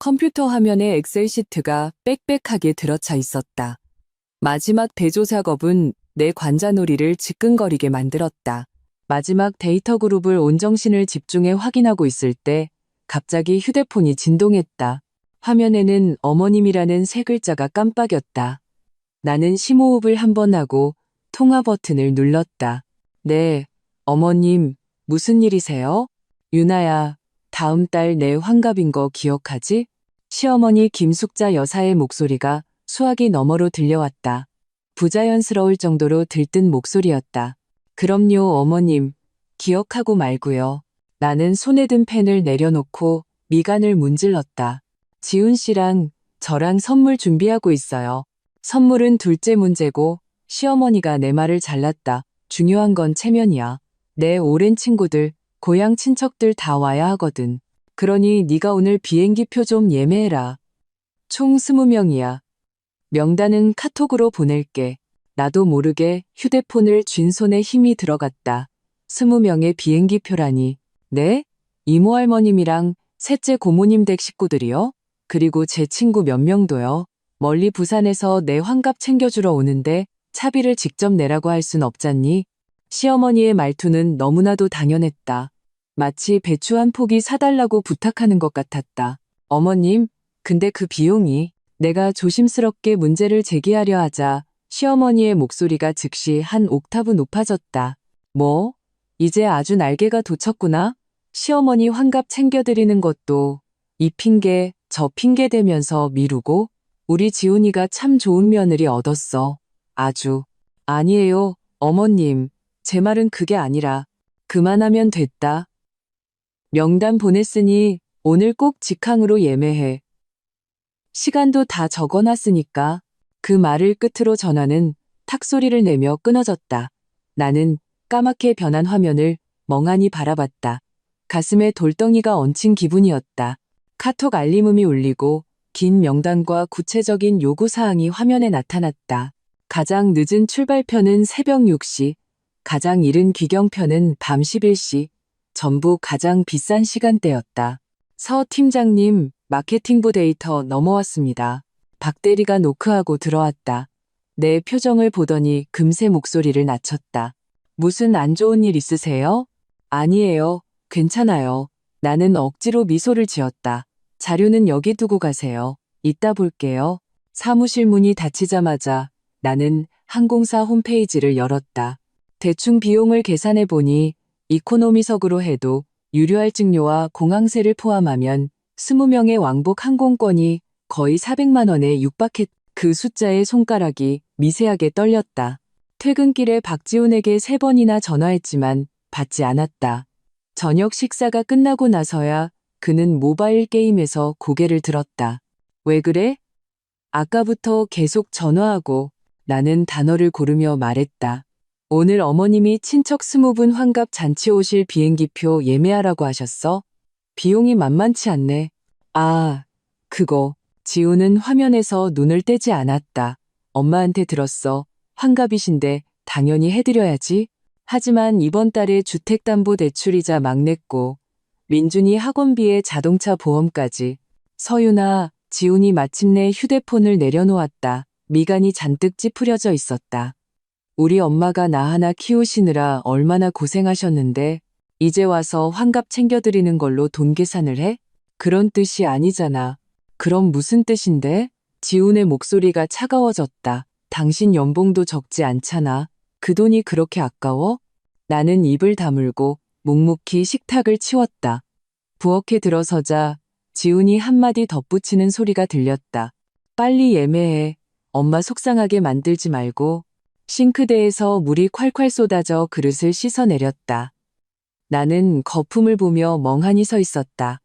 컴퓨터 화면에 엑셀 시트가 빽빽하게 들어차 있었다. 마지막 배조 작업은 내 관자놀이를 지끈거리게 만들었다. 마지막 데이터 그룹을 온정신을 집중해 확인하고 있을 때 갑자기 휴대폰이 진동했다. 화면에는 어머님이라는 세 글자가 깜빡였다. 나는 심호흡을 한 번 하고 통화 버튼을 눌렀다. 네, 어머님, 무슨 일이세요? 유나야, 다음 달 내 환갑인 거 기억하지? 시어머니 김숙자 여사의 목소리가 수화기 너머로 들려왔다. 부자연스러울 정도로 들뜬 목소리였다. 그럼요, 어머님. 기억하고 말고요. 나는 손에 든 펜을 내려놓고 미간을 문질렀다. 지훈 씨랑 저랑 선물 준비하고 있어요. 선물은 둘째 문제고 시어머니가 내 말을 잘랐다. 중요한 건 체면이야. 내 오랜 친구들, 고향 친척들 다 와야 하거든. 그러니 네가 오늘 비행기표 좀 예매해라. 총 20명이야. 명단은 카톡으로 보낼게. 나도 모르게 휴대폰을 쥔 손에 힘이 들어갔다. 20명의 비행기표라니. 네? 이모 할머님이랑 셋째 고모님 댁 식구들이요? 그리고 제 친구 몇 명도요. 멀리 부산에서 내 환갑 챙겨주러 오는데 차비를 직접 내라고 할 순 없잖니? 시어머니의 말투는 너무나도 당연했다. 마치 배추 한 포기 사달라고 부탁하는 것 같았다. 어머님, 근데 그 비용이... 내가 조심스럽게 문제를 제기하려 하자 시어머니의 목소리가 즉시 한 옥타브 높아졌다. 뭐? 이제 아주 날개가 돋쳤구나? 시어머니 환갑 챙겨드리는 것도 이 핑계 저 핑계 대면서 미루고 우리 지훈이가 참 좋은 며느리 얻었어. 아주. 아니에요, 어머님. 제 말은 그게 아니라 그만하면 됐다. 명단 보냈으니 오늘 꼭 직항으로 예매해. 시간도 다 적어놨으니까. 그 말을 끝으로 전화는 탁 소리를 내며 끊어졌다. 나는 까맣게 변한 화면을 멍하니 바라봤다. 가슴에 돌덩이가 얹힌 기분이었다. 카톡 알림음이 울리고 긴 명단과 구체적인 요구사항이 화면에 나타났다. 가장 늦은 출발표는 새벽 6시, 가장 이른 귀경표는 밤 11시, 전부 가장 비싼 시간대였다. 서 팀장님, 마케팅부 데이터 넘어왔습니다. 박 대리가 노크하고 들어왔다. 내 표정을 보더니 금세 목소리를 낮췄다. 무슨 안 좋은 일 있으세요? 아니에요. 괜찮아요. 나는 억지로 미소를 지었다. 자료는 여기 두고 가세요. 이따 볼게요. 사무실 문이 닫히자마자 나는 항공사 홈페이지를 열었다. 대충 비용을 계산해 보니 이코노미석으로 해도 유료할증료와 공항세를 포함하면 20명의 왕복 항공권이 거의 400만 원에 육박했. 그 숫자에 손가락이 미세하게 떨렸다. 퇴근길에 박지훈에게 3번이나 전화했지만 받지 않았다. 저녁 식사가 끝나고 나서야 그는 모바일 게임에서 고개를 들었다. 왜 그래? 아까부터 계속 전화하고. 나는 단어를 고르며 말했다. 오늘 어머님이 친척 20분 환갑 잔치 오실 비행기표 예매하라고 하셨어? 비용이 만만치 않네. 아, 그거. 지우는 화면에서 눈을 떼지 않았다. 엄마한테 들었어. 환갑이신데 당연히 해드려야지. 하지만 이번 달에 주택담보대출이자 막 냈고 민준이 학원비에 자동차 보험까지. 서윤아, 지훈이 마침내 휴대폰을 내려놓았다. 미간이 잔뜩 찌푸려져 있었다. 우리 엄마가 나 하나 키우시느라 얼마나 고생하셨는데 이제 와서 환갑 챙겨드리는 걸로 돈 계산을 해? 그런 뜻이 아니잖아. 그럼 무슨 뜻인데? 지훈의 목소리가 차가워졌다. 당신 연봉도 적지 않잖아. 그 돈이 그렇게 아까워? 나는 입을 다물고 묵묵히 식탁을 치웠다. 부엌에 들어서자 지훈이 한마디 덧붙이는 소리가 들렸다. 빨리 예매해. 엄마 속상하게 만들지 말고. 싱크대에서 물이 콸콸 쏟아져 그릇을 씻어내렸다. 나는 거품을 보며 멍하니 서 있었다.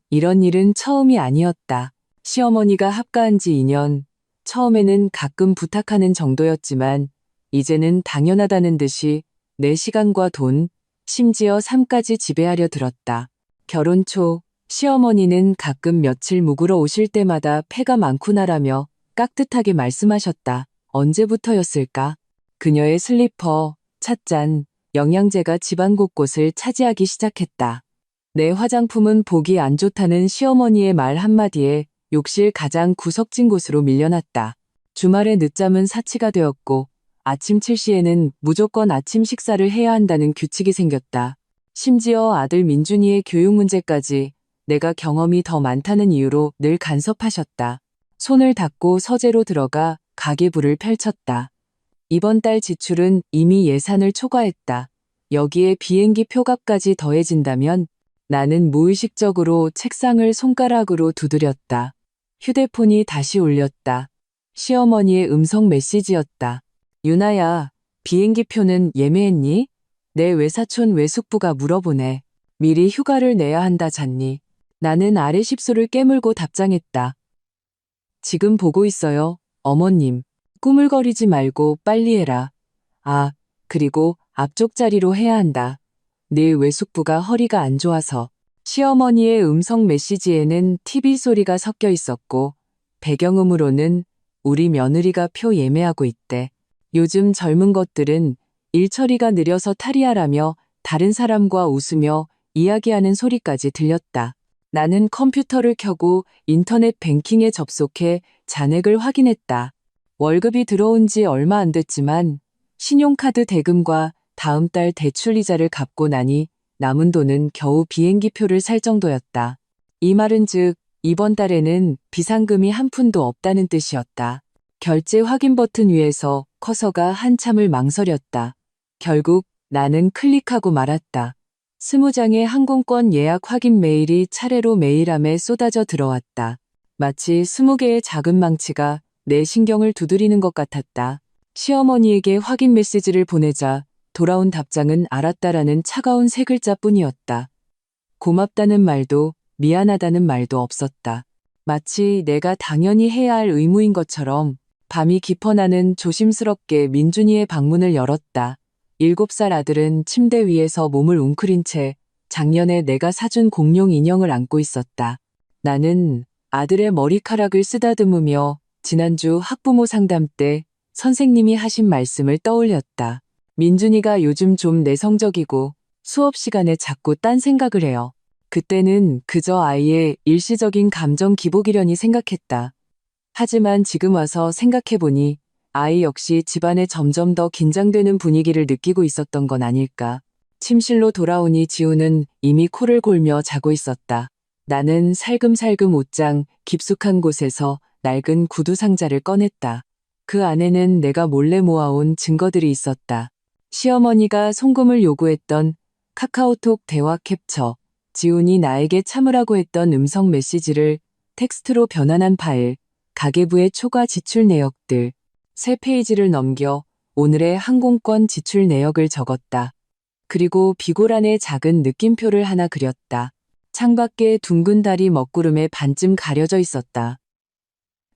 이런 일은 처음이 아니었다. 시어머니가 합가한 지 2년, 처음에는 가끔 부탁하는 정도였지만 이제는 당연하다는 듯이 내 시간과 돈, 심지어 삶까지 지배하려 들었다. 결혼 초 시어머니는 가끔 며칠 묵으러 오실 때마다 패가 많구나라며 깍듯하게 말씀하셨다. 언제부터였을까? 그녀의 슬리퍼, 찻잔, 영양제가 집안 곳곳을 차지하기 시작했다. 내 화장품은 보기 안 좋다는 시어머니의 말 한마디에 욕실 가장 구석진 곳으로 밀려났다. 주말에 늦잠은 사치가 되었고 아침 7시에는 무조건 아침 식사를 해야 한다는 규칙이 생겼다. 심지어 아들 민준이의 교육 문제까지 내가 경험이 더 많다는 이유로 늘 간섭하셨다. 손을 닦고 서재로 들어가 가계부를 펼쳤다. 이번 달 지출은 이미 예산을 초과했다. 여기에 비행기 표값까지 더해진다면 나는 무의식적으로 책상을 손가락으로 두드렸다. 휴대폰이 다시 울렸다. 시어머니의 음성 메시지였다. 유나야, 비행기 표는 예매했니? 내 외사촌 외숙부가 물어보네. 미리 휴가를 내야 한다잖니. 나는 아래 십수를 깨물고 답장했다. 지금 보고 있어요, 어머님. 꾸물거리지 말고 빨리 해라. 아, 그리고 앞쪽 자리로 해야 한다. 내 외숙부가 허리가 안 좋아서. 시어머니의 음성 메시지에는 TV 소리가 섞여 있었고 배경음으로는 우리 며느리가 표 예매하고 있대. 요즘 젊은 것들은 일 처리가 느려서 탈의하라며 다른 사람과 웃으며 이야기하는 소리까지 들렸다. 나는 컴퓨터를 켜고 인터넷 뱅킹에 접속해 잔액을 확인했다. 월급이 들어온 지 얼마 안 됐지만 신용카드 대금과 다음 달 대출 이자를 갚고 나니 남은 돈은 겨우 비행기 표를 살 정도였다. 이 말은 즉 이번 달에는 비상금이 한 푼도 없다는 뜻이었다. 결제 확인 버튼 위에서 커서가 한참을 망설였다. 결국 나는 클릭하고 말았다. 20장의 항공권 예약 확인 메일이 차례로 메일함에 쏟아져 들어왔다. 마치 20개의 작은 망치가 내 신경을 두드리는 것 같았다. 시어머니에게 확인 메시지를 보내자 돌아온 답장은 알았다라는 차가운 세 글자뿐이었다. 고맙다는 말도 미안하다는 말도 없었다. 마치 내가 당연히 해야 할 의무인 것처럼 밤이 깊어나는 조심스럽게 민준이의 방문을 열었다. 7살 아들은 침대 위에서 몸을 웅크린 채 작년에 내가 사준 공룡 인형을 안고 있었다. 나는 아들의 머리카락을 쓰다듬으며 지난주 학부모 상담 때 선생님이 하신 말씀을 떠올렸다. 민준이가 요즘 좀 내성적이고 수업 시간에 자꾸 딴 생각을 해요. 그때는 그저 아이의 일시적인 감정 기복이려니 생각했다. 하지만 지금 와서 생각해보니 아이 역시 집안에 점점 더 긴장되는 분위기를 느끼고 있었던 건 아닐까. 침실로 돌아오니 지우는 이미 코를 골며 자고 있었다. 나는 살금살금 옷장 깊숙한 곳에서 낡은 구두 상자를 꺼냈다. 그 안에는 내가 몰래 모아온 증거들이 있었다. 시어머니가 송금을 요구했던 카카오톡 대화 캡처, 지훈이 나에게 참으라고 했던 음성 메시지를 텍스트로 변환한 파일, 가계부의 초과 지출 내역들, 3페이지를 넘겨 오늘의 항공권 지출 내역을 적었다. 그리고 비고란에 작은 느낌표를 하나 그렸다. 창밖에 둥근 달이 먹구름에 반쯤 가려져 있었다.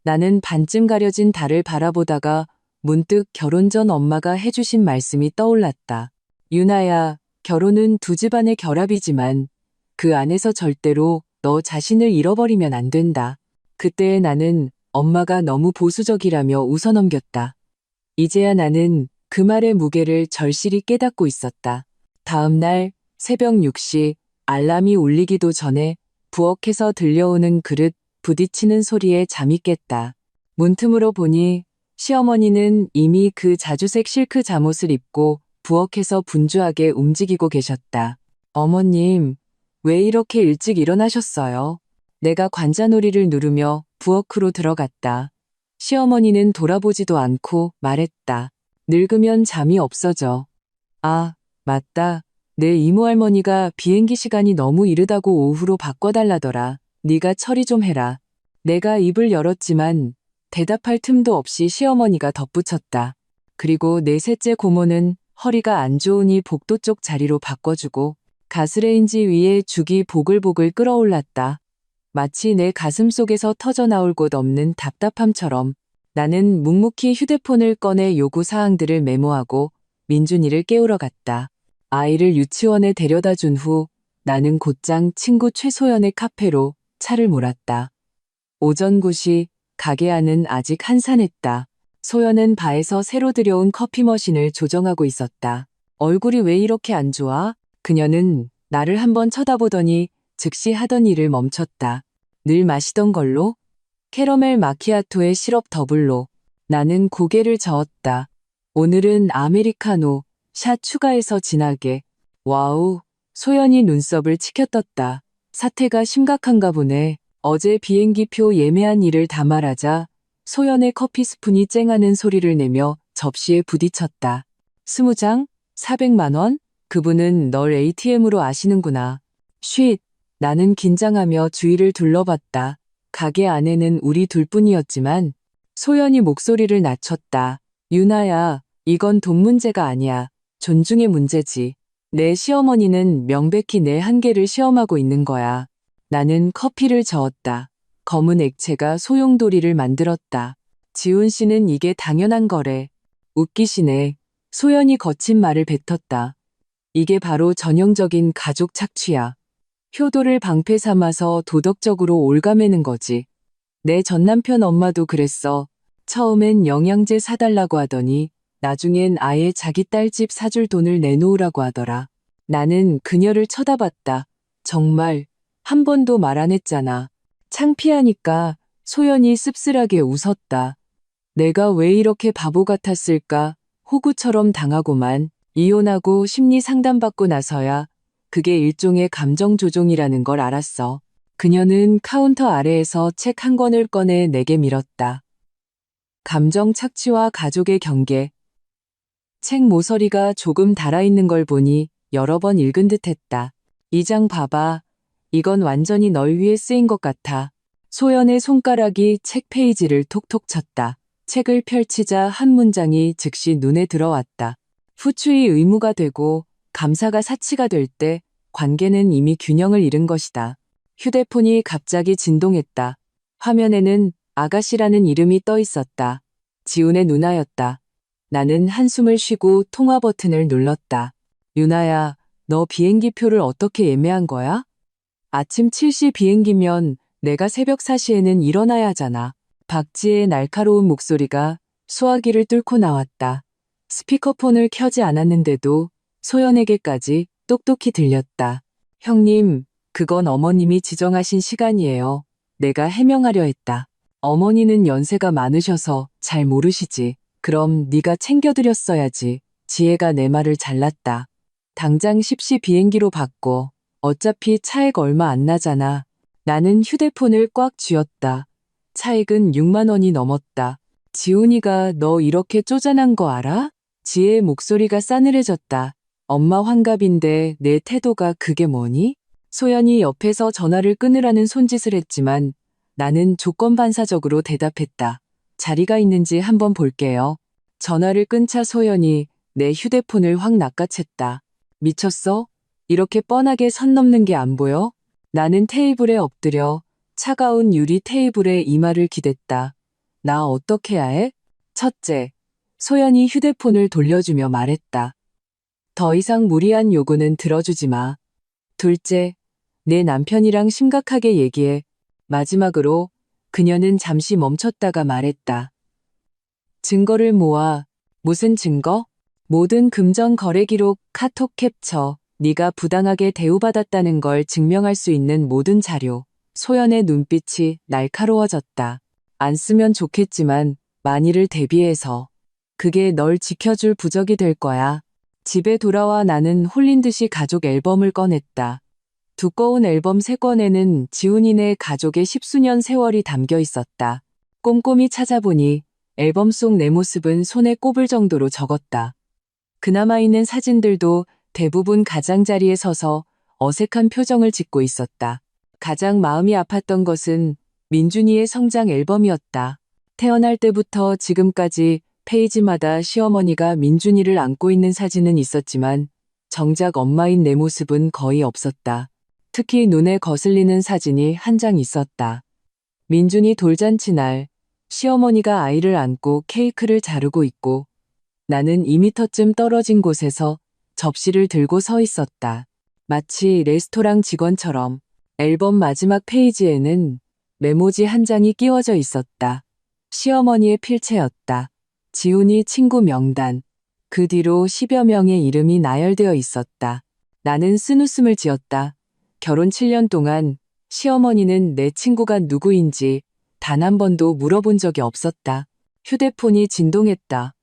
나는 반쯤 가려진 달을 바라보다가 문득 결혼 전 엄마가 해주신 말씀이 떠올랐다. 유나야, 결혼은 두 집안의 결합이지만 그 안에서 절대로 너 자신을 잃어버리면 안 된다. 그때 나는 엄마가 너무 보수적이라며 웃어넘겼다. 이제야 나는 그 말의 무게를 절실히 깨닫고 있었다. 다음 날 새벽 6시 알람이 울리기도 전에 부엌에서 들려오는 그릇 부딪히는 소리에 잠이 깼다. 문틈으로 보니 시어머니는 이미 그 자주색 실크 잠옷을 입고 부엌에서 분주하게 움직이고 계셨다. 어머님, 왜 이렇게 일찍 일어나셨어요? 내가 관자놀이를 누르며 부엌으로 들어갔다. 시어머니는 돌아보지도 않고 말했다. 늙으면 잠이 없어져. 아, 맞다. 내 이모할머니가 비행기 시간이 너무 이르다고 오후로 바꿔달라더라. 네가 처리 좀 해라. 내가 입을 열었지만 대답할 틈도 없이 시어머니가 덧붙였다. 그리고 내 셋째 고모는 허리가 안 좋으니 복도 쪽 자리로 바꿔주고 가스레인지 위에 죽이 보글보글 끓어올랐다. 마치 내 가슴 속에서 터져나올 곳 없는 답답함처럼 나는 묵묵히 휴대폰을 꺼내 요구 사항들을 메모하고 민준이를 깨우러 갔다. 아이를 유치원에 데려다 준 후 나는 곧장 친구 최소연의 카페로 차를 몰았다. 오전 9시 가게 안은 아직 한산했다. 소연은 바에서 새로 들여온 커피 머신을 조정하고 있었다. 얼굴이 왜 이렇게 안 좋아? 그녀는 나를 한번 쳐다보더니 즉시 하던 일을 멈췄다. 늘 마시던 걸로? 캐러멜 마키아토에 시럽 더블로. 나는 고개를 저었다. 오늘은 아메리카노, 샷 추가해서 진하게. 와우, 소연이 눈썹을 치켜떴다. 사태가 심각한가 보네. 어제 비행기표 예매한 일을 다 말하자 소연의 커피 스푼이 쨍하는 소리를 내며 접시에 부딪혔다. 20장? 400만 원? 그분은 널 ATM으로 아시는구나. 쉿. 나는 긴장하며 주위를 둘러봤다. 가게 안에는 우리 둘뿐이었지만 소연이 목소리를 낮췄다. 유나야, 이건 돈 문제가 아니야. 존중의 문제지. 내 시어머니는 명백히 내 한계를 시험하고 있는 거야. 나는 커피를 저었다. 검은 액체가 소용돌이를 만들었다. 지훈 씨는 이게 당연한 거래. 웃기시네. 소연이 거친 말을 뱉었다. 이게 바로 전형적인 가족 착취야. 효도를 방패 삼아서 도덕적으로 올가매는 거지. 내 전남편 엄마도 그랬어. 처음엔 영양제 사달라고 하더니 나중엔 아예 자기 딸 집 사줄 돈을 내놓으라고 하더라. 나는 그녀를 쳐다봤다. 정말 한 번도 말 안 했잖아. 창피하니까 소연이 씁쓸하게 웃었다. 내가 왜 이렇게 바보 같았을까? 호구처럼 당하고만. 이혼하고 심리 상담받고 나서야 그게 일종의 감정 조종이라는 걸 알았어. 그녀는 카운터 아래에서 책 한 권을 꺼내 내게 밀었다. 감정 착취와 가족의 경계. 책 모서리가 조금 달아있는 걸 보니 여러 번 읽은 듯 했다. 이 장 봐봐. 이건 완전히 널 위해 쓰인 것 같아. 소연의 손가락이 책 페이지를 톡톡 쳤다. 책을 펼치자 한 문장이 즉시 눈에 들어왔다. 후추의 의무가 되고 감사가 사치가 될 때 관계는 이미 균형을 잃은 것이다. 휴대폰이 갑자기 진동했다. 화면에는 아가씨라는 이름이 떠 있었다. 지훈의 누나였다. 나는 한숨을 쉬고 통화 버튼을 눌렀다. 유나야, 너 비행기 표를 어떻게 예매한 거야? 아침 7시 비행기면 내가 새벽 4시에는 일어나야 하잖아. 박지의 날카로운 목소리가 수화기를 뚫고 나왔다. 스피커폰을 켜지 않았는데도 소연에게까지 똑똑히 들렸다. 형님, 그건 어머님이 지정하신 시간이에요. 내가 해명하려 했다. 어머니는 연세가 많으셔서 잘 모르시지. 그럼 네가 챙겨드렸어야지. 지혜가 내 말을 잘랐다. 당장 10시 비행기로 바꿔. 어차피 차액 얼마 안 나잖아. 나는 휴대폰을 꽉 쥐었다. 차액은 6만 원이 넘었다. 지훈이가 너 이렇게 쪼잔한 거 알아? 지혜의 목소리가 싸늘해졌다. 엄마 환갑인데 내 태도가 그게 뭐니? 소연이 옆에서 전화를 끊으라는 손짓을 했지만 나는 조건반사적으로 대답했다. 자리가 있는지 한번 볼게요. 전화를 끊자 소연이 내 휴대폰을 확 낚아챘다. 미쳤어? 이렇게 뻔하게 선 넘는 게 안 보여? 나는 테이블에 엎드려 차가운 유리 테이블에 이마를 기댔다. 나 어떻게 해야 해? 첫째, 소연이 휴대폰을 돌려주며 말했다. 더 이상 무리한 요구는 들어주지 마. 둘째, 내 남편이랑 심각하게 얘기해. 마지막으로 그녀는 잠시 멈췄다가 말했다. 증거를 모아. 무슨 증거? 모든 금전 거래 기록, 카톡 캡처, 네가 부당하게 대우받았다는 걸 증명할 수 있는 모든 자료. 소연의 눈빛이 날카로워졌다. 안 쓰면 좋겠지만 만일을 대비해서. 그게 널 지켜줄 부적이 될 거야. 집에 돌아와 나는 홀린 듯이 가족 앨범을 꺼냈다. 두꺼운 앨범 3권에는 지훈이네 가족의 10수년 세월이 담겨 있었다. 꼼꼼히 찾아보니 앨범 속 내 모습은 손에 꼽을 정도로 적었다. 그나마 있는 사진들도 대부분 가장자리에 서서 어색한 표정을 짓고 있었다. 가장 마음이 아팠던 것은 민준이의 성장 앨범이었다. 태어날 때부터 지금까지 페이지마다 시어머니가 민준이를 안고 있는 사진은 있었지만 정작 엄마인 내 모습은 거의 없었다. 특히 눈에 거슬리는 사진이 한 장 있었다. 민준이 돌잔치 날 시어머니가 아이를 안고 케이크를 자르고 있고 나는 2미터쯤 떨어진 곳에서 접시를 들고 서 있었다. 마치 레스토랑 직원처럼. 앨범 마지막 페이지에는 메모지 한 장이 끼워져 있었다. 시어머니의 필체였다. 지훈이 친구 명단. 그 뒤로 10여 명의 이름이 나열되어 있었다. 나는 쓴웃음을 지었다. 결혼 7년 동안 시어머니는 내 친구가 누구인지 단 한 번도 물어본 적이 없었다. 휴대폰이 진동했다.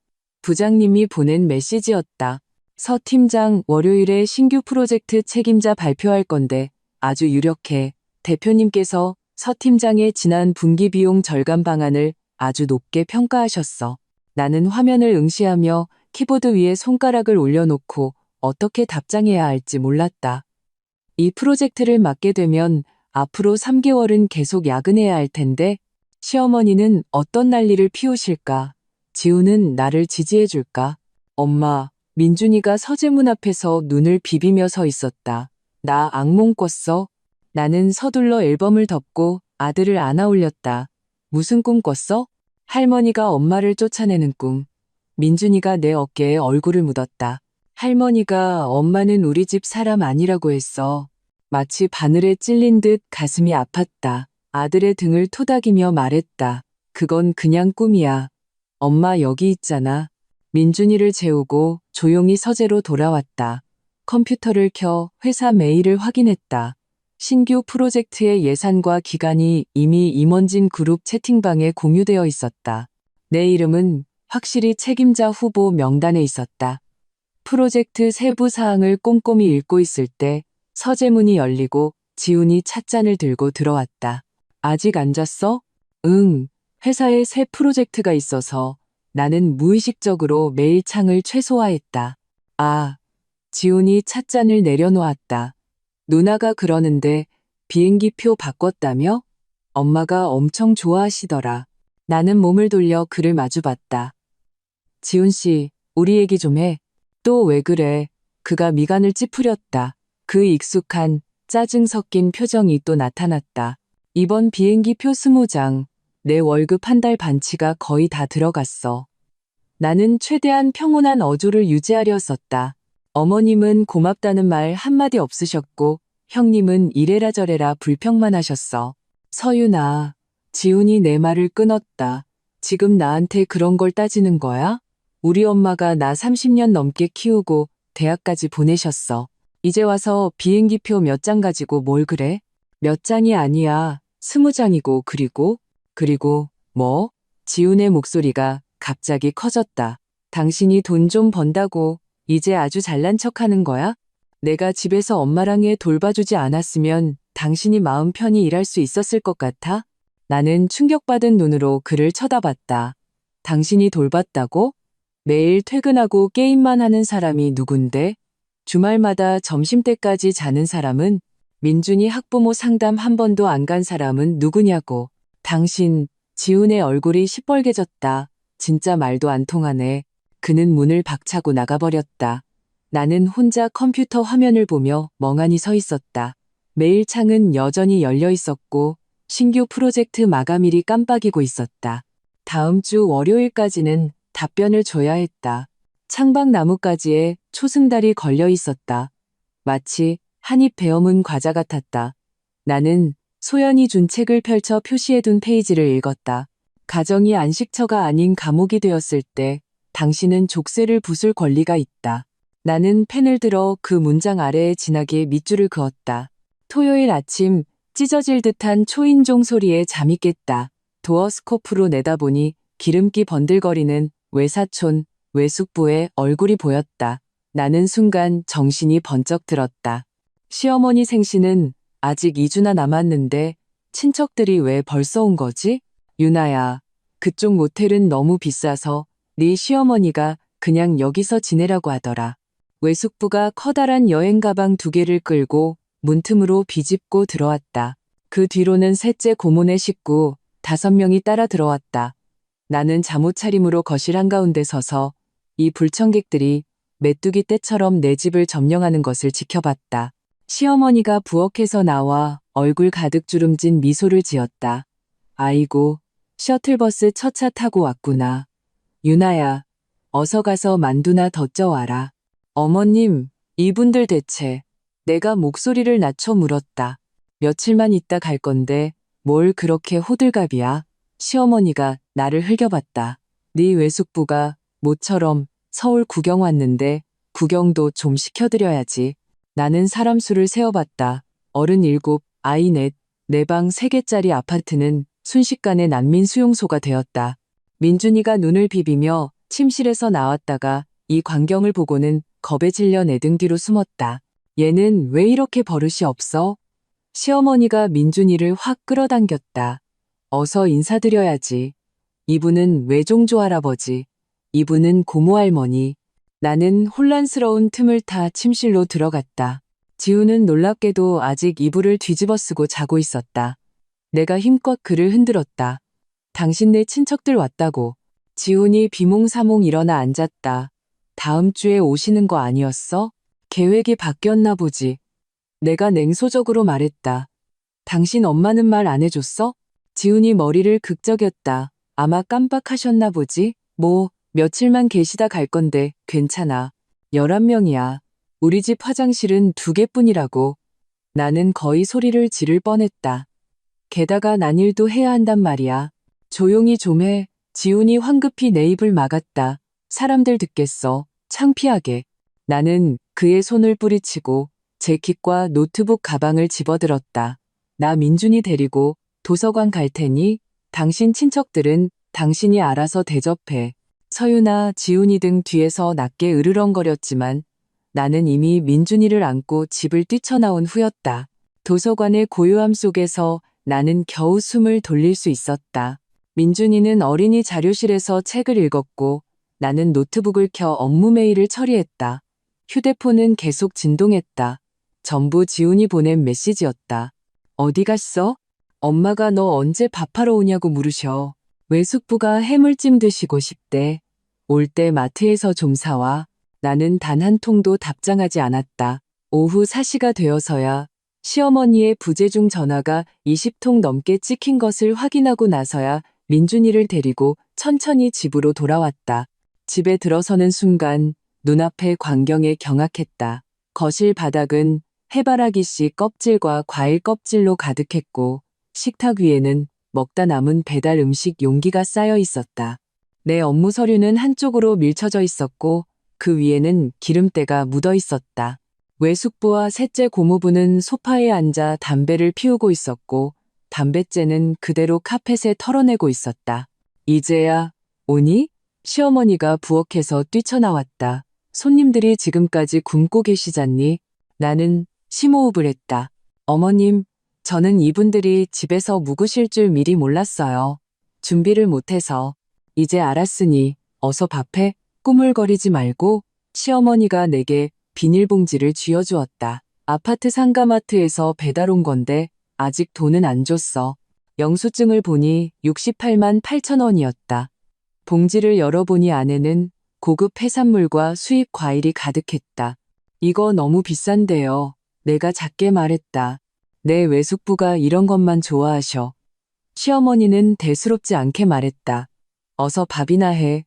부장님이 보낸 메시지였다. 서 팀장, 월요일에 신규 프로젝트 책임자 발표할 건데 아주 유력해. 대표님께서 서 팀장의 지난 분기 비용 절감 방안을 아주 높게 평가하셨어. 나는 화면을 응시하며 키보드 위에 손가락을 올려놓고 어떻게 답장해야 할지 몰랐다. 이 프로젝트를 맡게 되면 앞으로 3개월은 계속 야근해야 할 텐데 시어머니는 어떤 난리를 피우실까? 지우는 나를 지지해줄까? 엄마, 민준이가 서재문 앞에서 눈을 비비며 서 있었다. 나 악몽 꿨어? 나는 서둘러 앨범을 덮고 아들을 안아 올렸다. 무슨 꿈 꿨어? 할머니가 엄마를 쫓아내는 꿈. 민준이가 내 어깨에 얼굴을 묻었다. 할머니가 엄마는 우리 집 사람 아니라고 했어. 마치 바늘에 찔린 듯 가슴이 아팠다. 아들의 등을 토닥이며 말했다. 그건 그냥 꿈이야. 엄마 여기 있잖아. 민준이를 재우고 조용히 서재로 돌아왔다. 컴퓨터를 켜 회사 메일을 확인했다. 신규 프로젝트의 예산과 기간이 이미 임원진 그룹 채팅방에 공유되어 있었다. 내 이름은 확실히 책임자 후보 명단에 있었다. 프로젝트 세부 사항을 꼼꼼히 읽고 있을 때 서재문이 열리고 지훈이 찻잔을 들고 들어왔다. 아직 안 잤어? 응, 회사에 새 프로젝트가 있어서 나는 무의식적으로 메일창을 최소화했다. 아, 지훈이 찻잔을 내려놓았다. 누나가 그러는데 비행기표 바꿨다며? 엄마가 엄청 좋아하시더라. 나는 몸을 돌려 그를 마주봤다. 지훈 씨, 우리 얘기 좀 해. 또 왜 그래? 그가 미간을 찌푸렸다. 그 익숙한 짜증 섞인 표정이 또 나타났다. 이번 비행기표 20장, 내 월급 한 달 반치가 거의 다 들어갔어. 나는 최대한 평온한 어조를 유지하려 썼다. 어머님은 고맙다는 말 한마디 없으셨고 형님은 이래라 저래라 불평만 하셨어. 서윤아, 지훈이 내 말을 끊었다. 지금 나한테 그런 걸 따지는 거야? 우리 엄마가 나 30년 넘게 키우고 대학까지 보내셨어. 이제 와서 비행기표 몇 장 가지고 뭘 그래? 몇 장이 아니야. 20장이고 그리고 뭐? 지훈의 목소리가 갑자기 커졌다. 당신이 돈 좀 번다고 이제 아주 잘난 척하는 거야? 내가 집에서 엄마랑 애 돌봐주지 않았으면 당신이 마음 편히 일할 수 있었을 것 같아? 나는 충격받은 눈으로 그를 쳐다봤다. 당신이 돌봤다고? 매일 퇴근하고 게임만 하는 사람이 누군데? 주말마다 점심때까지 자는 사람은? 민준이 학부모 상담 한 번도 안 간 사람은 누구냐고. 당신, 지훈의 얼굴이 시뻘개졌다. 진짜 말도 안 통하네. 그는 문을 박차고 나가버렸다. 나는 혼자 컴퓨터 화면을 보며 멍하니 서 있었다. 메일창은 여전히 열려 있었고 신규 프로젝트 마감일이 깜빡이고 있었다. 다음 주 월요일까지는 답변을 줘야 했다. 창밖 나뭇가지에 초승달이 걸려 있었다. 마치 한입 베어문 과자 같았다. 나는 소연이 준 책을 펼쳐 표시해둔 페이지를 읽었다. 가정이 안식처가 아닌 감옥이 되었을 때 당신은 족쇄를 부술 권리가 있다. 나는 펜을 들어 그 문장 아래에 진하게 밑줄을 그었다. 토요일 아침 찢어질 듯한 초인종 소리에 잠이 깼다. 도어 스코프로 내다보니 기름기 번들거리는 외사촌, 외숙부의 얼굴이 보였다. 나는 순간 정신이 번쩍 들었다. 시어머니 생신은 아직 2주나 남았는데 친척들이 왜 벌써 온 거지? 유나야, 그쪽 모텔은 너무 비싸서 네 시어머니가 그냥 여기서 지내라고 하더라. 외숙부가 커다란 여행 가방 2개를 끌고 문틈으로 비집고 들어왔다. 그 뒤로는 셋째 고모네 식구 5명이 따라 들어왔다. 나는 잠옷 차림으로 거실 한가운데 서서 이 불청객들이 메뚜기 떼처럼 내 집을 점령하는 것을 지켜봤다. 시어머니가 부엌에서 나와 얼굴 가득 주름진 미소를 지었다. 아이고, 셔틀버스 첫 차 타고 왔구나. 유나야, 어서 가서 만두나 더 쪄와라. 어머님, 이분들 대체. 내가 목소리를 낮춰 물었다. 며칠만 있다 갈 건데 뭘 그렇게 호들갑이야? 시어머니가 나를 흘겨봤다. 네 외숙부가 모처럼 서울 구경 왔는데 구경도 좀 시켜드려야지. 나는 사람 수를 세어봤다. 어른 7, 아이 4, 네 방 3개짜리 아파트는 순식간에 난민 수용소가 되었다. 민준이가 눈을 비비며 침실에서 나왔다가 이 광경을 보고는 겁에 질려 내 등 뒤로 숨었다. 얘는 왜 이렇게 버릇이 없어? 시어머니가 민준이를 확 끌어당겼다. 어서 인사드려야지. 이분은 외종조 할아버지, 이분은 고모 할머니. 나는 혼란스러운 틈을 타 침실로 들어갔다. 지우는 놀랍게도 아직 이불을 뒤집어 쓰고 자고 있었다. 내가 힘껏 그를 흔들었다. 당신네 친척들 왔다고. 지훈이 비몽사몽 일어나 앉았다. 다음 주에 오시는 거 아니었어? 계획이 바뀌었나 보지. 내가 냉소적으로 말했다. 당신 엄마는 말 안 해줬어? 지훈이 머리를 극적였다. 아마 깜빡하셨나 보지? 뭐, 며칠만 계시다 갈 건데 괜찮아. 11명이야. 우리 집 화장실은 2개뿐이라고. 나는 거의 소리를 지를 뻔했다. 게다가 난 일도 해야 한단 말이야. 조용히 좀 해. 지훈이 황급히 내 입을 막았다. 사람들 듣겠어. 창피하게. 나는 그의 손을 뿌리치고 재킷과 노트북 가방을 집어들었다. 나 민준이 데리고 도서관 갈 테니 당신 친척들은 당신이 알아서 대접해. 서유나 지훈이 등 뒤에서 낮게 으르렁거렸지만 나는 이미 민준이를 안고 집을 뛰쳐나온 후였다. 도서관의 고요함 속에서 나는 겨우 숨을 돌릴 수 있었다. 민준이는 어린이 자료실에서 책을 읽었고 나는 노트북을 켜 업무 메일을 처리했다. 휴대폰은 계속 진동했다. 전부 지훈이 보낸 메시지였다. 어디 갔어? 엄마가 너 언제 밥하러 오냐고 물으셔. 외숙부가 해물찜 드시고 싶대. 올 때 마트에서 좀 사와. 나는 단 한 통도 답장하지 않았다. 오후 4시가 되어서야 시어머니의 부재중 전화가 20통 넘게 찍힌 것을 확인하고 나서야 민준이를 데리고 천천히 집으로 돌아왔다. 집에 들어서는 순간 눈앞의 광경에 경악했다. 거실 바닥은 해바라기 씨 껍질과 과일 껍질로 가득했고 식탁 위에는 먹다 남은 배달 음식 용기가 쌓여 있었다. 내 업무 서류는 한쪽으로 밀쳐져 있었고 그 위에는 기름때가 묻어 있었다. 외숙부와 셋째 고모부는 소파에 앉아 담배를 피우고 있었고 담뱃재는 그대로 카펫에 털어내고 있었다. 이제야 오니? 시어머니가 부엌에서 뛰쳐나왔다. 손님들이 지금까지 굶고 계시잖니? 나는 심호흡을 했다. 어머님, 저는 이분들이 집에서 묵으실 줄 미리 몰랐어요. 준비를 못해서. 이제 알았으니 어서 밥해. 꾸물거리지 말고. 시어머니가 내게 비닐봉지를 쥐어주었다. 아파트 상가마트에서 배달 온 건데 아직 돈은 안 줬어. 영수증을 보니 68만 8천 원이었다. 봉지를 열어보니 안에는 고급 해산물과 수입 과일이 가득했다. 이거 너무 비싼데요. 내가 작게 말했다. 내 외숙부가 이런 것만 좋아하셔. 시어머니는 대수롭지 않게 말했다. 어서 밥이나 해.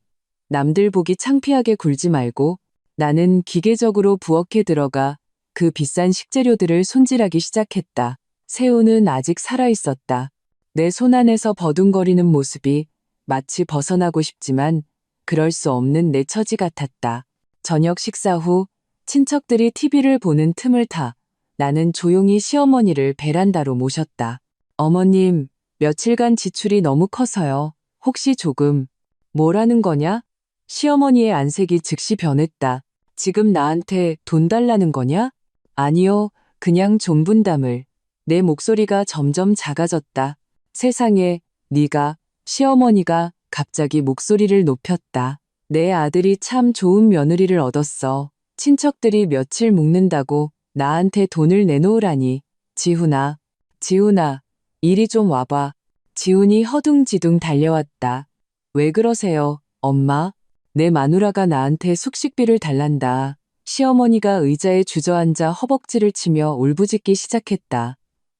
남들 보기 창피하게 굴지 말고. 나는 기계적으로 부엌에 들어가 그 비싼 식재료들을 손질하기 시작했다. 새우는 아직 살아있었다. 내 손 안에서 버둥거리는 모습이 마치 벗어나고 싶지만 그럴 수 없는 내 처지 같았다. 저녁 식사 후 친척들이 TV를 보는 틈을 타 나는 조용히 시어머니를 베란다로 모셨다. 어머님, 며칠간 지출이 너무 커서요. 혹시 조금 뭐라는 거냐? 시어머니의 안색이 즉시 변했다. 지금 나한테 돈 달라는 거냐? 아니요, 그냥 좀 분담을. 내 목소리가 점점 작아졌다. 세상에, 네가, 시어머니가 갑자기 목소리를 높였다. 내 아들이 참 좋은 며느리를 얻었어. 친척들이 며칠 묵는다고 나한테 돈을 내놓으라니. 지훈아, 지훈아, 이리 좀 와봐. 지훈이 허둥지둥 달려왔다. 왜 그러세요, 엄마? 내 마누라가 나한테 숙식비를 달란다. 시어머니가 의자에 주저앉아 허벅지를 치며 울부짖기 시작했다.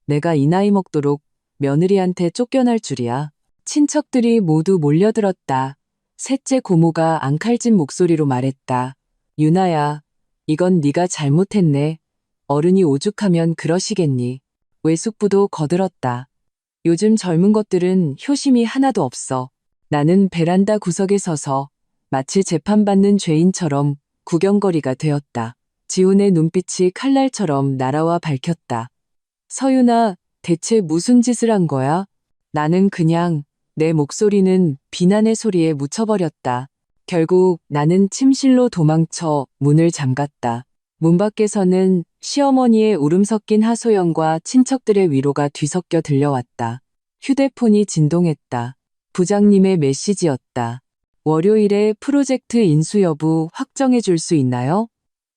내가 이 나이 먹도록 며느리한테 쫓겨날 줄이야. 친척들이 모두 몰려들었다. 셋째 고모가 앙칼진 목소리로 말했다. 유나야, 이건 네가 잘못했네. 어른이 오죽하면 그러시겠니. 외숙부도 거들었다. 요즘 젊은 것들은 효심이 하나도 없어. 나는 베란다 구석에 서서 마치 재판받는 죄인처럼 구경거리가 되었다. 지훈의 눈빛이 칼날처럼 날아와 밝혔다. 서윤아, 대체 무슨 짓을 한 거야? 나는 그냥 내 목소리는 비난의 소리에 묻혀버렸다. 결국 나는 침실로 도망쳐 문을 잠갔다. 문 밖에서는 시어머니의 울음 섞인 하소연과 친척들의 위로가 뒤섞여 들려왔다. 휴대폰이 진동했다. 부장님의 메시지였다. 월요일에 프로젝트 인수 여부 확정해 줄 수 있나요?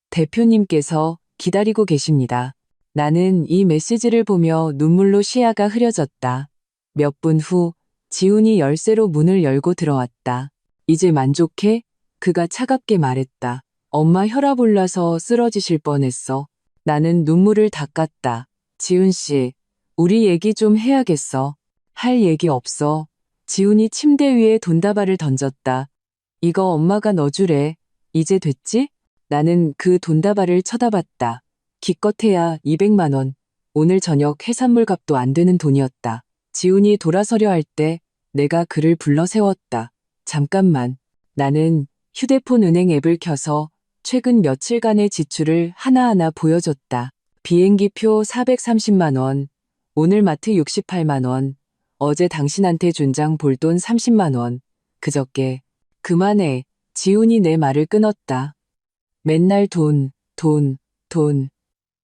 대표님께서 기다리고 계십니다. 나는 이 메시지를 보며 눈물로 시야가 흐려졌다. 몇 분 후 지훈이 열쇠로 문을 열고 들어왔다. 이제 만족해? 그가 차갑게 말했다. 엄마 혈압 올라서 쓰러지실 뻔했어. 나는 눈물을 닦았다. 지훈 씨, 우리 얘기 좀 해야겠어. 할 얘기 없어. 지훈이 침대 위에 돈다발을 던졌다. 이거 엄마가 넣어주래. 이제 됐지? 나는 그 돈다발을 쳐다봤다. 기껏해야 200만 원. 오늘 저녁 해산물 값도 안 되는 돈이었다. 지훈이 돌아서려 할 때 내가 그를 불러 세웠다. 잠깐만. 나는 휴대폰 은행 앱을 켜서 최근 며칠간의 지출을 하나하나 보여줬다. 비행기표 430만 원, 오늘 마트 68만 원, 어제 당신한테 준 장 볼돈 30만 원, 그저께. 그만해. 지훈이 내 말을 끊었다. 맨날 돈, 돈, 돈.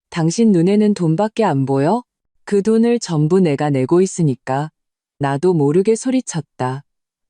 당신 눈에는 돈밖에 안 보여? 그 돈을 전부 내가 내고 있으니까. 나도 모르게 소리쳤다.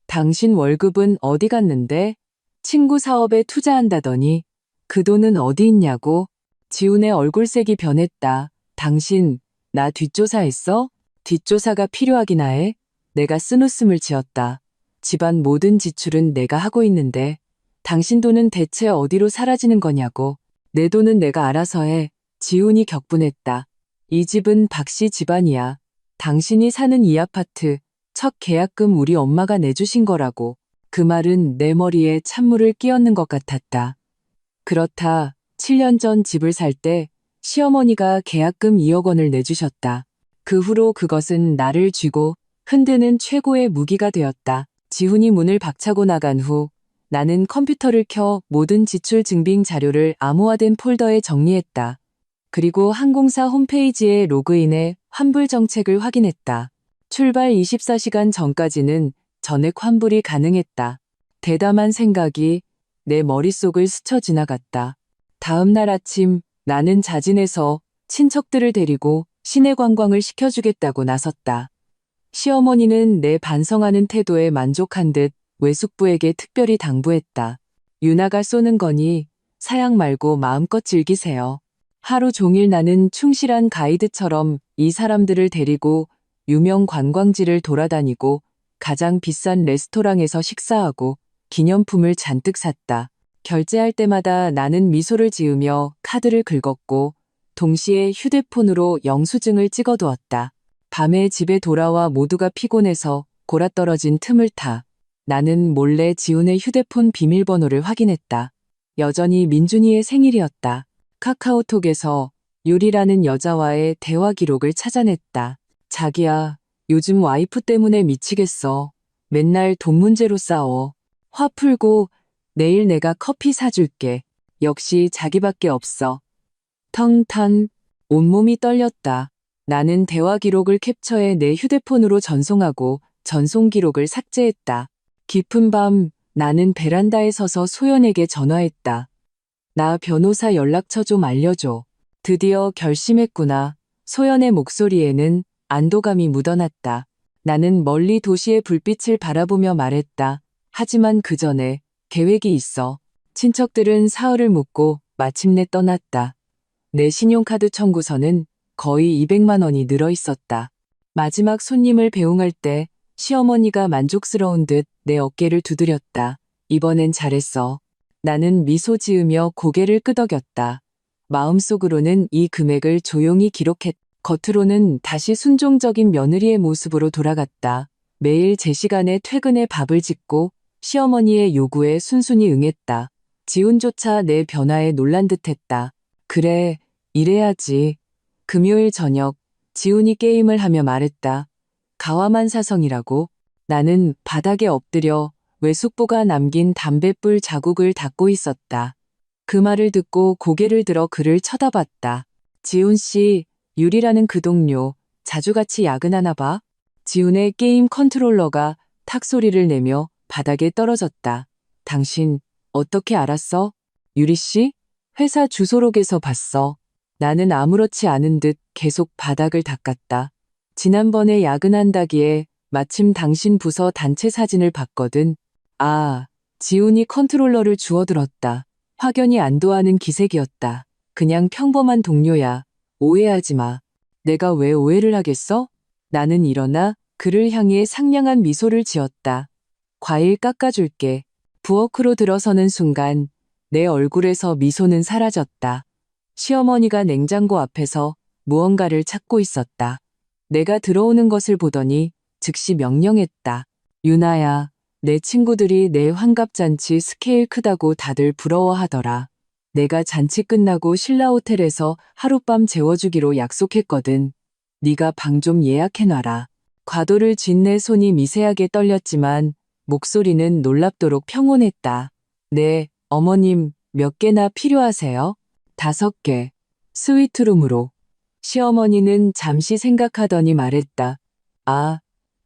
당신 월급은 어디 갔는데? 친구 사업에 투자한다더니 그 돈은 어디 있냐고? 지훈의 얼굴색이 변했다. 당신, 나 뒷조사했어? 뒷조사가 필요하긴 해. 내가 쓴웃음을 지었다. 집안 모든 지출은 내가 하고 있는데 당신 돈은 대체 어디로 사라지는 거냐고. 내 돈은 내가 알아서 해. 지훈이 격분했다. 이 집은 박씨 집안이야. 당신이 사는 이 아파트, 첫 계약금 우리 엄마가 내주신 거라고. 그 말은 내 머리에 찬물을 끼얹는 것 같았다. 그렇다. 7년 전 집을 살 때 시어머니가 계약금 2억 원을 내주셨다. 그 후로 그것은 나를 쥐고 흔드는 최고의 무기가 되었다. 지훈이 문을 박차고 나간 후 나는 컴퓨터를 켜 모든 지출 증빙 자료를 암호화된 폴더에 정리했다. 그리고 항공사 홈페이지에 로그인해 환불 정책을 확인했다. 출발 24시간 전까지는 전액 환불이 가능했다. 대담한 생각이 내 머릿속을 스쳐 지나갔다. 다음 날 아침 나는 자진해서 친척들을 데리고 시내 관광을 시켜주겠다고 나섰다. 시어머니는 내 반성하는 태도에 만족한 듯 외숙부에게 특별히 당부했다. 유나가 쏘는 거니 사양 말고 마음껏 즐기세요. 하루 종일 나는 충실한 가이드처럼 이 사람들을 데리고 유명 관광지를 돌아다니고 가장 비싼 레스토랑에서 식사하고 기념품을 잔뜩 샀다. 결제할 때마다 나는 미소를 지으며 카드를 긁었고 동시에 휴대폰으로 영수증을 찍어두었다. 밤에 집에 돌아와 모두가 피곤해서 골아떨어진 틈을 타 나는 몰래 지훈의 휴대폰 비밀번호를 확인했다. 여전히 민준이의 생일이었다. 카카오톡에서 유리라는 여자와의 대화 기록을 찾아냈다. 자기야, 요즘 와이프 때문에 미치겠어. 맨날 돈 문제로 싸워. 화 풀고 내일 내가 커피 사줄게. 역시 자기밖에 없어. 텅텅 온몸이 떨렸다. 나는 대화 기록을 캡처해 내 휴대폰으로 전송하고 전송 기록을 삭제했다. 깊은 밤 나는 베란다에 서서 소연에게 전화했다. 나 변호사 연락처 좀 알려줘. 드디어 결심했구나. 소연의 목소리에는 안도감이 묻어났다. 나는 멀리 도시의 불빛을 바라보며 말했다. 하지만 그 전에 계획이 있어. 친척들은 사흘을 묵고 마침내 떠났다. 내 신용카드 청구서는 거의 200만 원이 늘어 있었다. 마지막 손님을 배웅할 때 시어머니가 만족스러운 듯 내 어깨를 두드렸다. 이번엔 잘했어. 나는 미소 지으며 고개를 끄덕였다. 마음속으로는 이 금액을 조용히 기록했다. 겉으로는 다시 순종적인 며느리의 모습으로 돌아갔다. 매일 제 시간에 퇴근해 밥을 짓고 시어머니의 요구에 순순히 응했다. 지훈조차 내 변화에 놀란 듯했다. 그래, 이래야지. 금요일 저녁 지훈이 게임을 하며 말했다. 가와만사성이라고. 나는 바닥에 엎드려 외숙부가 남긴 담뱃불 자국을 닦고 있었다. 그 말을 듣고 고개를 들어 그를 쳐다봤다. 지훈 씨, 유리라는 그 동료, 자주 같이 야근하나 봐. 지훈의 게임 컨트롤러가 탁 소리를 내며 바닥에 떨어졌다. 당신, 어떻게 알았어? 유리 씨? 회사 주소록에서 봤어. 나는 아무렇지 않은 듯 계속 바닥을 닦았다. 지난번에 야근한다기에 마침 당신 부서 단체 사진을 봤거든. 아, 지훈이 컨트롤러를 주워들었다. 확연히 안도하는 기색이었다. 그냥 평범한 동료야. 오해하지 마. 내가 왜 오해를 하겠어? 나는 일어나 그를 향해 상냥한 미소를 지었다. 과일 깎아줄게. 부엌으로 들어서는 순간 내 얼굴에서 미소는 사라졌다. 시어머니가 냉장고 앞에서 무언가를 찾고 있었다. 내가 들어오는 것을 보더니 즉시 명령했다. 유나야, 내 친구들이 내 환갑잔치 스케일 크다고 다들 부러워하더라. 내가 잔치 끝나고 신라 호텔에서 하룻밤 재워주기로 약속했거든. 네가 방 좀 예약해놔라. 과도를 쥔 내 손이 미세하게 떨렸지만 목소리는 놀랍도록 평온했다. 네, 어머님, 몇 개나 필요하세요? 5개. 스위트룸으로. 시어머니는 잠시 생각하더니 말했다. 아,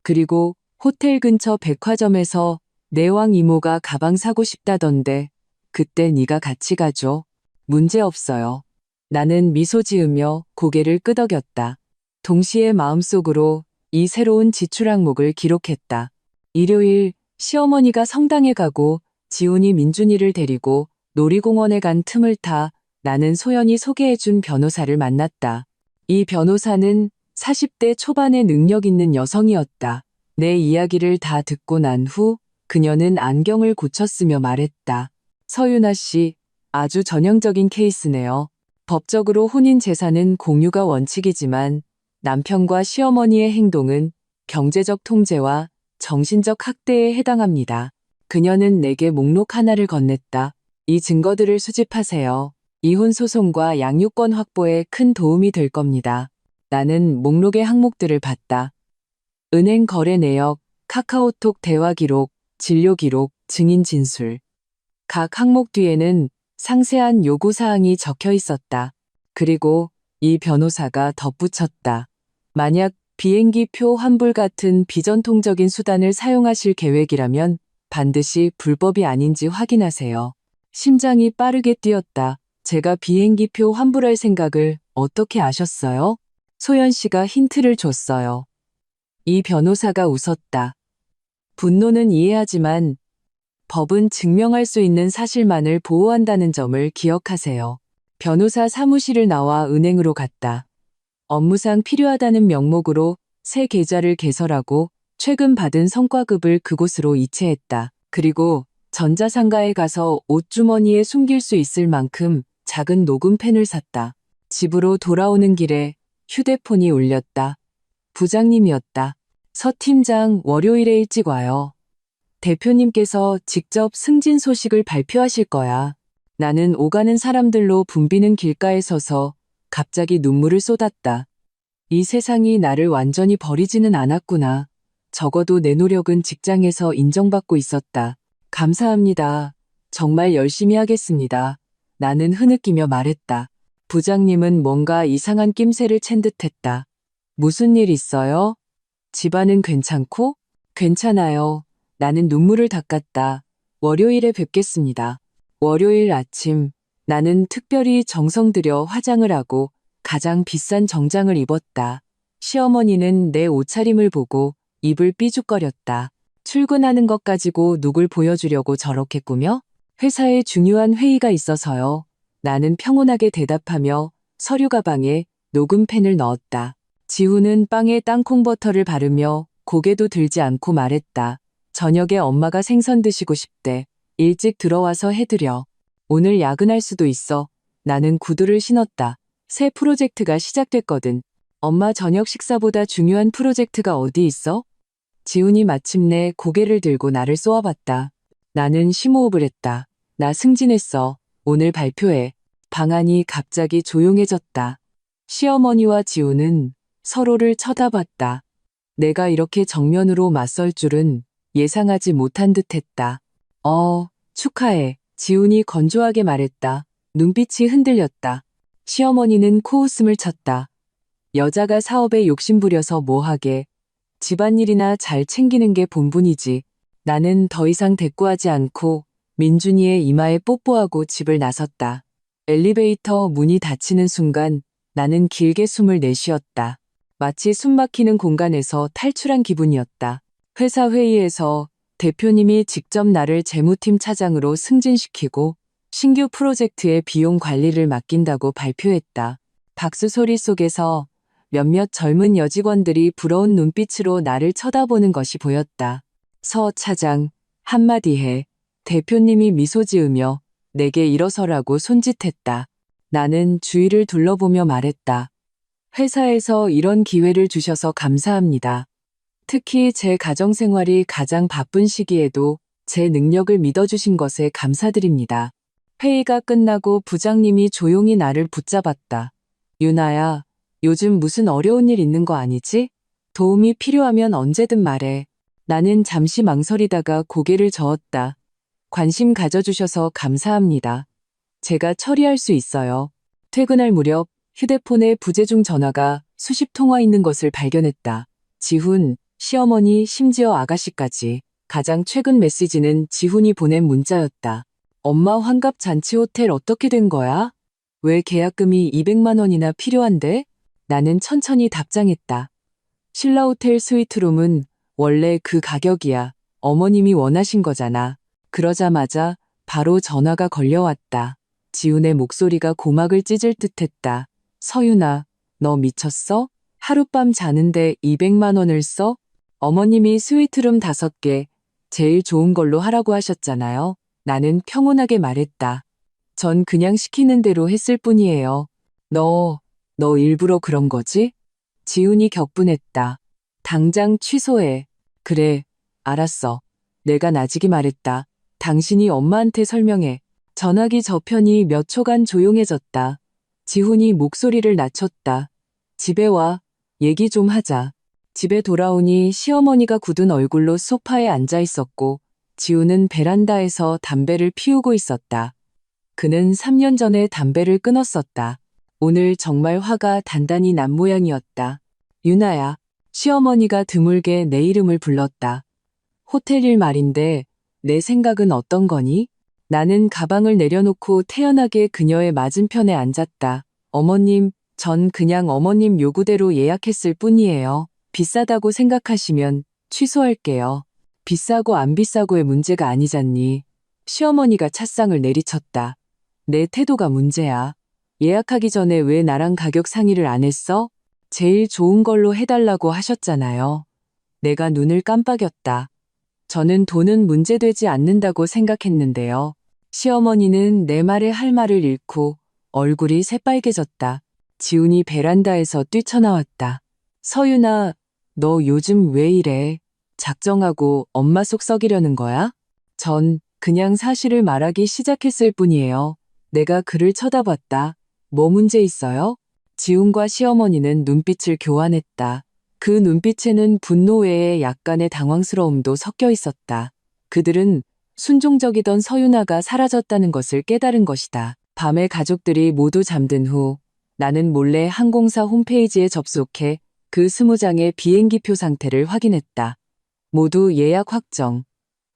그리고 호텔 근처 백화점에서 내왕 이모가 가방 사고 싶다던데 그때 네가 같이 가줘. 문제 없어요. 나는 미소 지으며 고개를 끄덕였다. 동시에 마음속으로 이 새로운 지출 항목을 기록했다. 일요일 시어머니가 성당에 가고 지훈이 민준이를 데리고 놀이공원에 간 틈을 타 나는 소연이 소개해준 변호사를 만났다. 이 변호사는 40대 초반의 능력 있는 여성이었다. 내 이야기를 다 듣고 난 후 그녀는 안경을 고쳤으며 말했다. 서윤아 씨, 아주 전형적인 케이스네요. 법적으로 혼인 재산은 공유가 원칙이지만 남편과 시어머니의 행동은 경제적 통제와 정신적 학대에 해당합니다. 그녀는 내게 목록 하나를 건넸다. 이 증거들을 수집하세요. 이혼 소송과 양육권 확보에 큰 도움이 될 겁니다. 나는 목록의 항목들을 봤다. 은행 거래 내역, 카카오톡 대화 기록, 진료 기록, 증인 진술. 각 항목 뒤에는 상세한 요구사항이 적혀 있었다. 그리고 이 변호사가 덧붙였다. 만약 비행기 표 환불 같은 비전통적인 수단을 사용하실 계획이라면 반드시 불법이 아닌지 확인하세요. 심장이 빠르게 뛰었다. 제가 비행기 표 환불할 생각을 어떻게 아셨어요? 소연 씨가 힌트를 줬어요. 이 변호사가 웃었다. 분노는 이해하지만 법은 증명할 수 있는 사실만을 보호한다는 점을 기억하세요. 변호사 사무실을 나와 은행으로 갔다. 업무상 필요하다는 명목으로 새 계좌를 개설하고 최근 받은 성과급을 그곳으로 이체했다. 그리고 전자상가에 가서 옷주머니에 숨길 수 있을 만큼 작은 녹음펜을 샀다. 집으로 돌아오는 길에 휴대폰이 울렸다. 부장님이었다. 서 팀장 월요일에 일찍 와요. 대표님께서 직접 승진 소식을 발표하실 거야. 나는 오가는 사람들로 붐비는 길가에 서서 갑자기 눈물을 쏟았다. 이 세상이 나를 완전히 버리지는 않았구나. 적어도 내 노력은 직장에서 인정받고 있었다. 감사합니다. 정말 열심히 하겠습니다. 나는 흐느끼며 말했다. 부장님은 뭔가 이상한 낌새를 챈 듯했다. 무슨 일 있어요? 집안은 괜찮고? 괜찮아요. 나는 눈물을 닦았다. 월요일에 뵙겠습니다. 월요일 아침, 나는 특별히 정성 들여 화장을 하고 가장 비싼 정장을 입었다. 시어머니는 내 옷차림을 보고 입을 삐죽거렸다. 출근하는 것 가지고 누굴 보여주려고 저렇게 꾸며? 회사에 중요한 회의가 있어서요. 나는 평온하게 대답하며 서류 가방에 녹음펜을 넣었다. 지훈은 빵에 땅콩버터를 바르며 고개도 들지 않고 말했다. 저녁에 엄마가 생선 드시고 싶대. 일찍 들어와서 해드려. 오늘 야근할 수도 있어. 나는 구두를 신었다. 새 프로젝트가 시작됐거든. 엄마 저녁 식사보다 중요한 프로젝트가 어디 있어? 지훈이 마침내 고개를 들고 나를 쏘아봤다. 나는 심호흡을 했다. 나 승진했어. 오늘 발표해. 방안이 갑자기 조용해졌다. 시어머니와 지훈은 서로를 쳐다봤다. 내가 이렇게 정면으로 맞설 줄은 예상하지 못한 듯했다. 축하해. 지훈이 건조하게 말했다. 눈빛이 흔들렸다. 시어머니는 코웃음을 쳤다. 여자가 사업에 욕심부려서 뭐하게. 집안일이나 잘 챙기는 게 본분이지. 나는 더 이상 대꾸하지 않고 민준이의 이마에 뽀뽀하고 집을 나섰다. 엘리베이터 문이 닫히는 순간 나는 길게 숨을 내쉬었다. 마치 숨 막히는 공간에서 탈출한 기분이었다. 회사 회의에서 대표님이 직접 나를 재무팀 차장으로 승진시키고 신규 프로젝트의 비용 관리를 맡긴다고 발표했다. 박수 소리 속에서 몇몇 젊은 여직원들이 부러운 눈빛으로 나를 쳐다보는 것이 보였다. 서 차장, 한마디 해. 대표님이 미소 지으며 내게 일어서라고 손짓했다. 나는 주위를 둘러보며 말했다. 회사에서 이런 기회를 주셔서 감사합니다. 특히 제 가정생활이 가장 바쁜 시기에도 제 능력을 믿어주신 것에 감사드립니다. 회의가 끝나고 부장님이 조용히 나를 붙잡았다. 유나야, 요즘 무슨 어려운 일 있는 거 아니지? 도움이 필요하면 언제든 말해. 나는 잠시 망설이다가 고개를 저었다. 관심 가져주셔서 감사합니다. 제가 처리할 수 있어요. 퇴근할 무렵 휴대폰에 부재중 전화가 수십 통화 있는 것을 발견했다. 지훈, 시어머니, 심지어 아가씨까지. 가장 최근 메시지는 지훈이 보낸 문자였다. 엄마 환갑 잔치 호텔 어떻게 된 거야? 왜 계약금이 200만 원이나 필요한데? 나는 천천히 답장했다. 신라호텔 스위트룸은 원래 그 가격이야. 어머님이 원하신 거잖아. 그러자마자 바로 전화가 걸려왔다. 지훈의 목소리가 고막을 찢을 듯했다. 서윤아, 너 미쳤어? 하룻밤 자는데 200만 원을 써? 어머님이 스위트룸 5개, 제일 좋은 걸로 하라고 하셨잖아요. 나는 평온하게 말했다. 전 그냥 시키는 대로 했을 뿐이에요. 너 일부러 그런 거지? 지훈이 격분했다. 당장 취소해. 그래, 알았어. 내가 나지기 말했다. 당신이 엄마한테 설명해. 전화기 저편이 몇 초간 조용해졌다. 지훈이 목소리를 낮췄다. 집에 와. 얘기 좀 하자. 집에 돌아오니 시어머니가 굳은 얼굴로 소파에 앉아 있었고 지훈은 베란다에서 담배를 피우고 있었다. 그는 3년 전에 담배를 끊었었다. 오늘 정말 화가 단단히 난 모양이었다. 유나야, 시어머니가 드물게 내 이름을 불렀다. 호텔 일 말인데 내 생각은 어떤 거니? 나는 가방을 내려놓고 태연하게 그녀의 맞은편에 앉았다. 어머님, 전 그냥 어머님 요구대로 예약했을 뿐이에요. 비싸다고 생각하시면 취소할게요. 비싸고 안 비싸고의 문제가 아니잖니. 시어머니가 찻상을 내리쳤다. 내 태도가 문제야. 예약하기 전에 왜 나랑 가격 상의를 안 했어? 제일 좋은 걸로 해달라고 하셨잖아요. 내가 눈을 깜빡였다. 저는 돈은 문제되지 않는다고 생각했는데요. 시어머니는 내 말에 할 말을 잃고 얼굴이 새빨개졌다. 지훈이 베란다에서 뛰쳐나왔다. 서윤아, 너 요즘 왜 이래? 작정하고 엄마 속 썩이려는 거야? 전 그냥 사실을 말하기 시작했을 뿐이에요. 내가 그를 쳐다봤다. 뭐 문제 있어요? 지훈과 시어머니는 눈빛을 교환했다. 그 눈빛에는 분노 외에 약간의 당황스러움도 섞여 있었다. 그들은 순종적이던 서윤아가 사라졌다는 것을 깨달은 것이다. 밤에 가족들이 모두 잠든 후 나는 몰래 항공사 홈페이지에 접속해 그 20장의 비행기표 상태를 확인했다. 모두 예약 확정.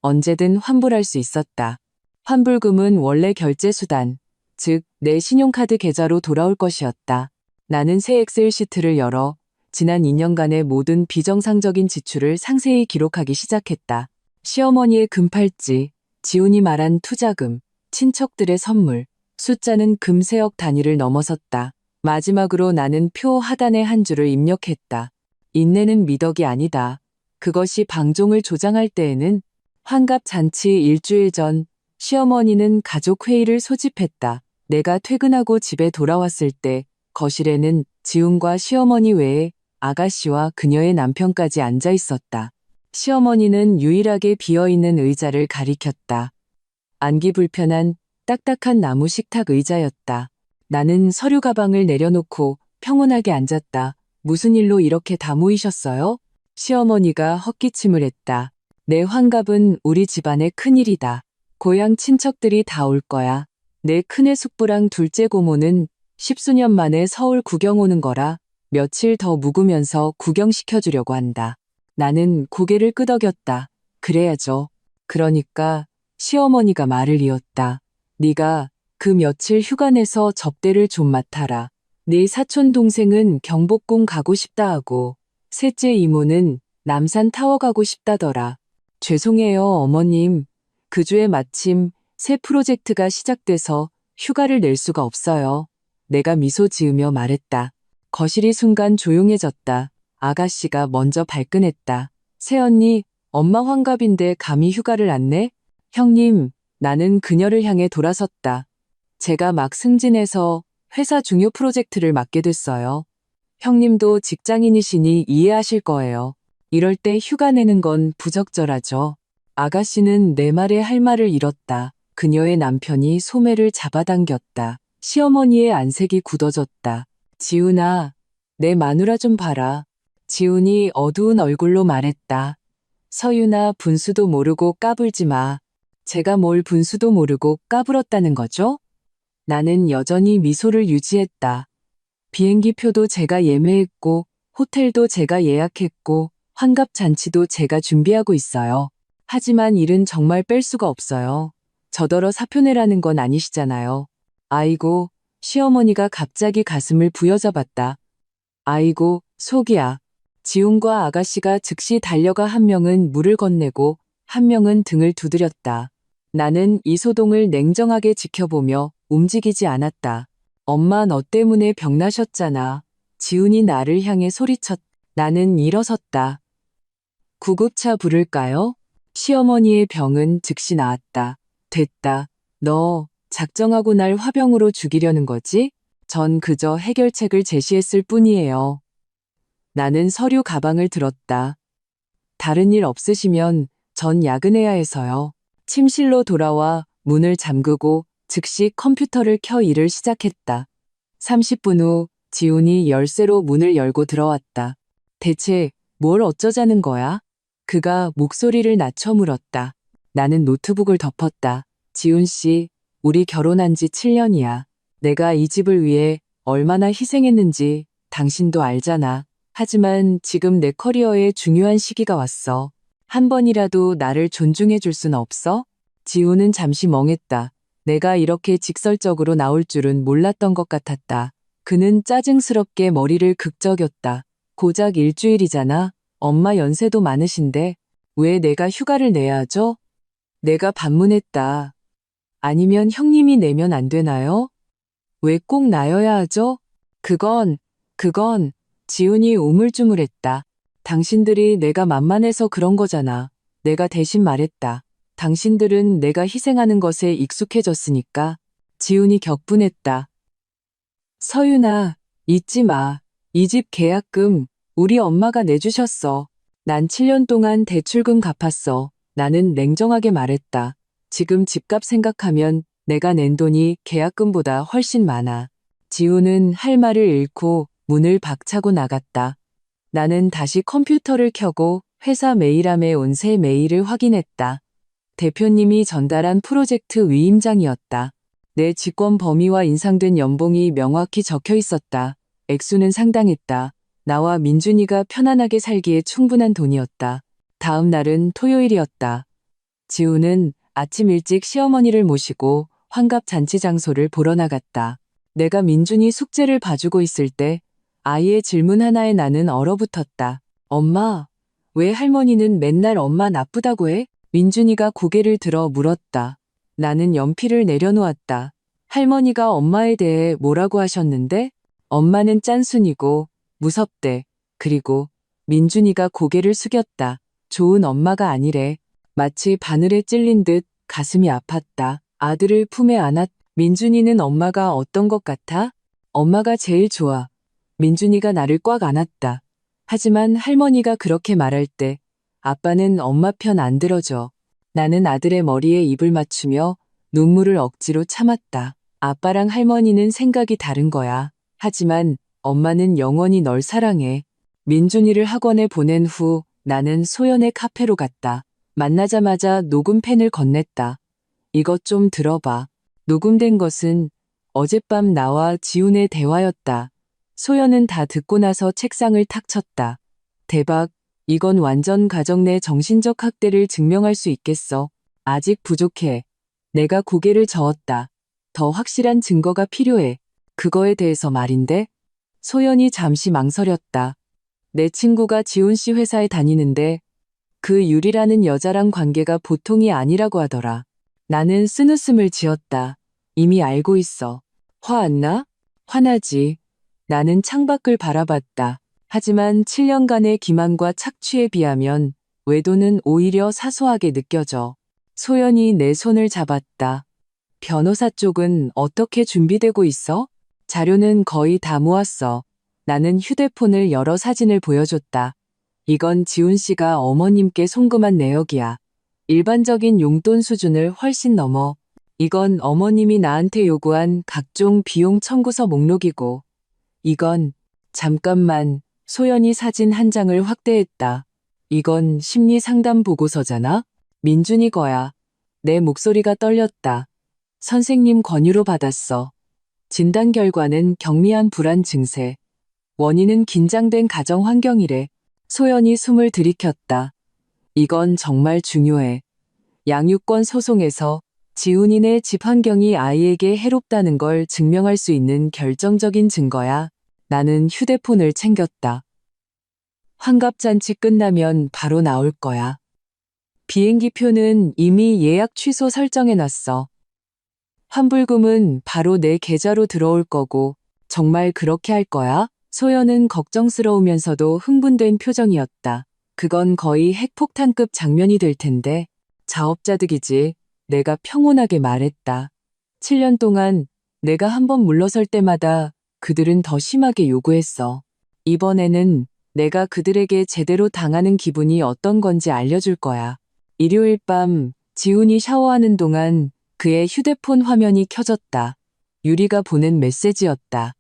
언제든 환불할 수 있었다. 환불금은 원래 결제 수단, 즉 내 신용카드 계좌로 돌아올 것이었다. 나는 새 엑셀 시트를 열어 지난 2년간의 모든 비정상적인 지출을 상세히 기록하기 시작했다. 시어머니의 금팔찌, 지훈이 말한 투자금, 친척들의 선물, 숫자는 금세억 단위를 넘어섰다. 마지막으로 나는 표 하단에 한 줄을 입력했다. 인내는 미덕이 아니다. 그것이 방종을 조장할 때에는. 환갑 잔치 일주일 전 시어머니는 가족 회의를 소집했다. 내가 퇴근하고 집에 돌아왔을 때 거실에는 지훈과 시어머니 외에 아가씨와 그녀의 남편까지 앉아 있었다. 시어머니는 유일하게 비어있는 의자를 가리켰다. 앉기 불편한 딱딱한 나무 식탁 의자였다. 나는 서류 가방을 내려놓고 평온하게 앉았다. 무슨 일로 이렇게 다 모이셨어요? 시어머니가 헛기침을 했다. 내 환갑은 우리 집안의 큰일이다. 고향 친척들이 다 올 거야. 내 큰애 숙부랑 둘째 고모는 10수년 만에 서울 구경 오는 거라 며칠 더 묵으면서 구경시켜주려고 한다. 나는 고개를 끄덕였다. 그래야죠. 그러니까 시어머니가 말을 이었다. 네가 그 며칠 휴가 내서 접대를 좀 맡아라. 네 사촌 동생은 경복궁 가고 싶다 하고 셋째 이모는 남산 타워 가고 싶다더라. 죄송해요, 어머님. 그 주에 마침 새 프로젝트가 시작돼서 휴가를 낼 수가 없어요. 내가 미소 지으며 말했다. 거실이 순간 조용해졌다. 아가씨가 먼저 발끈했다. 새언니, 엄마 환갑인데 감히 휴가를 안 내? 형님, 나는 그녀를 향해 돌아섰다. 제가 막 승진해서 회사 중요 프로젝트를 맡게 됐어요. 형님도 직장인이시니 이해하실 거예요. 이럴 때 휴가 내는 건 부적절하죠. 아가씨는 내 말에 할 말을 잃었다. 그녀의 남편이 소매를 잡아당겼다. 시어머니의 안색이 굳어졌다. 지훈아, 내 마누라 좀 봐라. 지훈이 어두운 얼굴로 말했다. 서윤아, 분수도 모르고 까불지 마. 제가 뭘 분수도 모르고 까불었다는 거죠? 나는 여전히 미소를 유지했다. 비행기 표도 제가 예매했고, 호텔도 제가 예약했고, 환갑 잔치도 제가 준비하고 있어요. 하지만 일은 정말 뺄 수가 없어요. 저더러 사표 내라는 건 아니시잖아요. 아이고, 시어머니가 갑자기 가슴을 부여잡았다. 아이고, 속이야. 지훈과 아가씨가 즉시 달려가 한 명은 물을 건네고 한 명은 등을 두드렸다. 나는 이 소동을 냉정하게 지켜보며 움직이지 않았다. 엄마 너 때문에 병나셨잖아. 지훈이 나를 향해 소리쳤. 나는 일어섰다. 구급차 부를까요? 시어머니의 병은 즉시 나았다. 됐다. 너 작정하고 날 화병으로 죽이려는 거지? 전 그저 해결책을 제시했을 뿐이에요. 나는 서류 가방을 들었다. 다른 일 없으시면 전 야근해야 해서요. 침실로 돌아와 문을 잠그고 즉시 컴퓨터를 켜 일을 시작했다. 30분 후 지훈이 열쇠로 문을 열고 들어왔다. 대체 뭘 어쩌자는 거야? 그가 목소리를 낮춰 물었다. 나는 노트북을 덮었다. 지훈 씨, 우리 결혼한 지 7년이야. 내가 이 집을 위해 얼마나 희생했는지 당신도 알잖아. 하지만 지금 내 커리어에 중요한 시기가 왔어. 한 번이라도 나를 존중해 줄 순 없어? 지훈은 잠시 멍했다. 내가 이렇게 직설적으로 나올 줄은 몰랐던 것 같았다. 그는 짜증스럽게 머리를 극적였다. 고작 일주일이잖아. 엄마 연세도 많으신데 왜 내가 휴가를 내야 하죠? 내가 반문했다. 아니면 형님이 내면 안 되나요? 왜 꼭 나여야 하죠? 그건 지훈이 우물쭈물했다. 당신들이 내가 만만해서 그런 거잖아. 내가 대신 말했다. 당신들은 내가 희생하는 것에 익숙해졌으니까. 지훈이 격분했다. 서윤아, 잊지 마. 이 집 계약금 우리 엄마가 내주셨어. 난 7년 동안 대출금 갚았어. 나는 냉정하게 말했다. 지금 집값 생각하면 내가 낸 돈이 계약금보다 훨씬 많아. 지훈은 할 말을 잃고 문을 박차고 나갔다. 나는 다시 컴퓨터를 켜고 회사 메일함에 온 새 메일을 확인했다. 대표님이 전달한 프로젝트 위임장이었다. 내 직권 범위와 인상된 연봉이 명확히 적혀 있었다. 액수는 상당했다. 나와 민준이가 편안하게 살기에 충분한 돈이었다. 다음 날은 토요일이었다. 지훈은 아침 일찍 시어머니를 모시고 환갑 잔치 장소를 보러 나갔다. 내가 민준이 숙제를 봐주고 있을 때 아이의 질문 하나에 나는 얼어붙었다. 엄마, 왜 할머니는 맨날 엄마 나쁘다고 해? 민준이가 고개를 들어 물었다. 나는 연필을 내려놓았다. 할머니가 엄마에 대해 뭐라고 하셨는데? 엄마는 짠순이고 무섭대. 그리고 민준이가 고개를 숙였다. 좋은 엄마가 아니래. 마치 바늘에 찔린 듯 가슴이 아팠다. 아들을 품에 안았. 민준이는 엄마가 어떤 것 같아? 엄마가 제일 좋아. 민준이가 나를 꽉 안았다. 하지만 할머니가 그렇게 말할 때 아빠는 엄마 편 안 들어줘. 나는 아들의 머리에 입을 맞추며 눈물을 억지로 참았다. 아빠랑 할머니는 생각이 다른 거야. 하지만 엄마는 영원히 널 사랑해. 민준이를 학원에 보낸 후 나는 소연의 카페로 갔다. 만나자마자 녹음펜을 건넸다. 이것 좀 들어봐. 녹음된 것은 어젯밤 나와 지훈의 대화였다. 소연은 다 듣고 나서 책상을 탁 쳤다. 대박, 이건 완전 가정 내 정신적 학대를 증명할 수 있겠어. 아직 부족해. 내가 고개를 저었다. 더 확실한 증거가 필요해. 그거에 대해서 말인데? 소연이 잠시 망설였다. 내 친구가 지훈 씨 회사에 다니는데 그 유리라는 여자랑 관계가 보통이 아니라고 하더라. 나는 쓴웃음을 지었다. 이미 알고 있어. 화 안 나? 화나지. 나는 창밖을 바라봤다. 하지만 7년간의 기만과 착취에 비하면 외도는 오히려 사소하게 느껴져. 소연이 내 손을 잡았다. 변호사 쪽은 어떻게 준비되고 있어? 자료는 거의 다 모았어. 나는 휴대폰을 열어 사진을 보여줬다. 이건 지훈 씨가 어머님께 송금한 내역이야. 일반적인 용돈 수준을 훨씬 넘어. 이건 어머님이 나한테 요구한 각종 비용 청구서 목록이고, 이건 잠깐만 소연이 사진 한 장을 확대했다. 이건 심리 상담 보고서잖아? 민준이 거야. 내 목소리가 떨렸다. 선생님 권유로 받았어. 진단 결과는 경미한 불안 증세. 원인은 긴장된 가정 환경이래. 소연이 숨을 들이켰다. 이건 정말 중요해. 양육권 소송에서 지훈이네 집 환경이 아이에게 해롭다는 걸 증명할 수 있는 결정적인 증거야. 나는 휴대폰을 챙겼다. 환갑잔치 끝나면 바로 나올 거야. 비행기표는 이미 예약 취소 설정해놨어. 환불금은 바로 내 계좌로 들어올 거고, 정말 그렇게 할 거야? 소연은 걱정스러우면서도 흥분된 표정이었다. 그건 거의 핵폭탄급 장면이 될 텐데. 자업자득이지. 내가 평온하게 말했다. 7년 동안 내가 한번 물러설 때마다 그들은 더 심하게 요구했어. 이번에는 내가 그들에게 제대로 당하는 기분이 어떤 건지 알려줄 거야. 일요일 밤 지훈이 샤워하는 동안 그의 휴대폰 화면이 켜졌다. 유리가 보낸 메시지였다.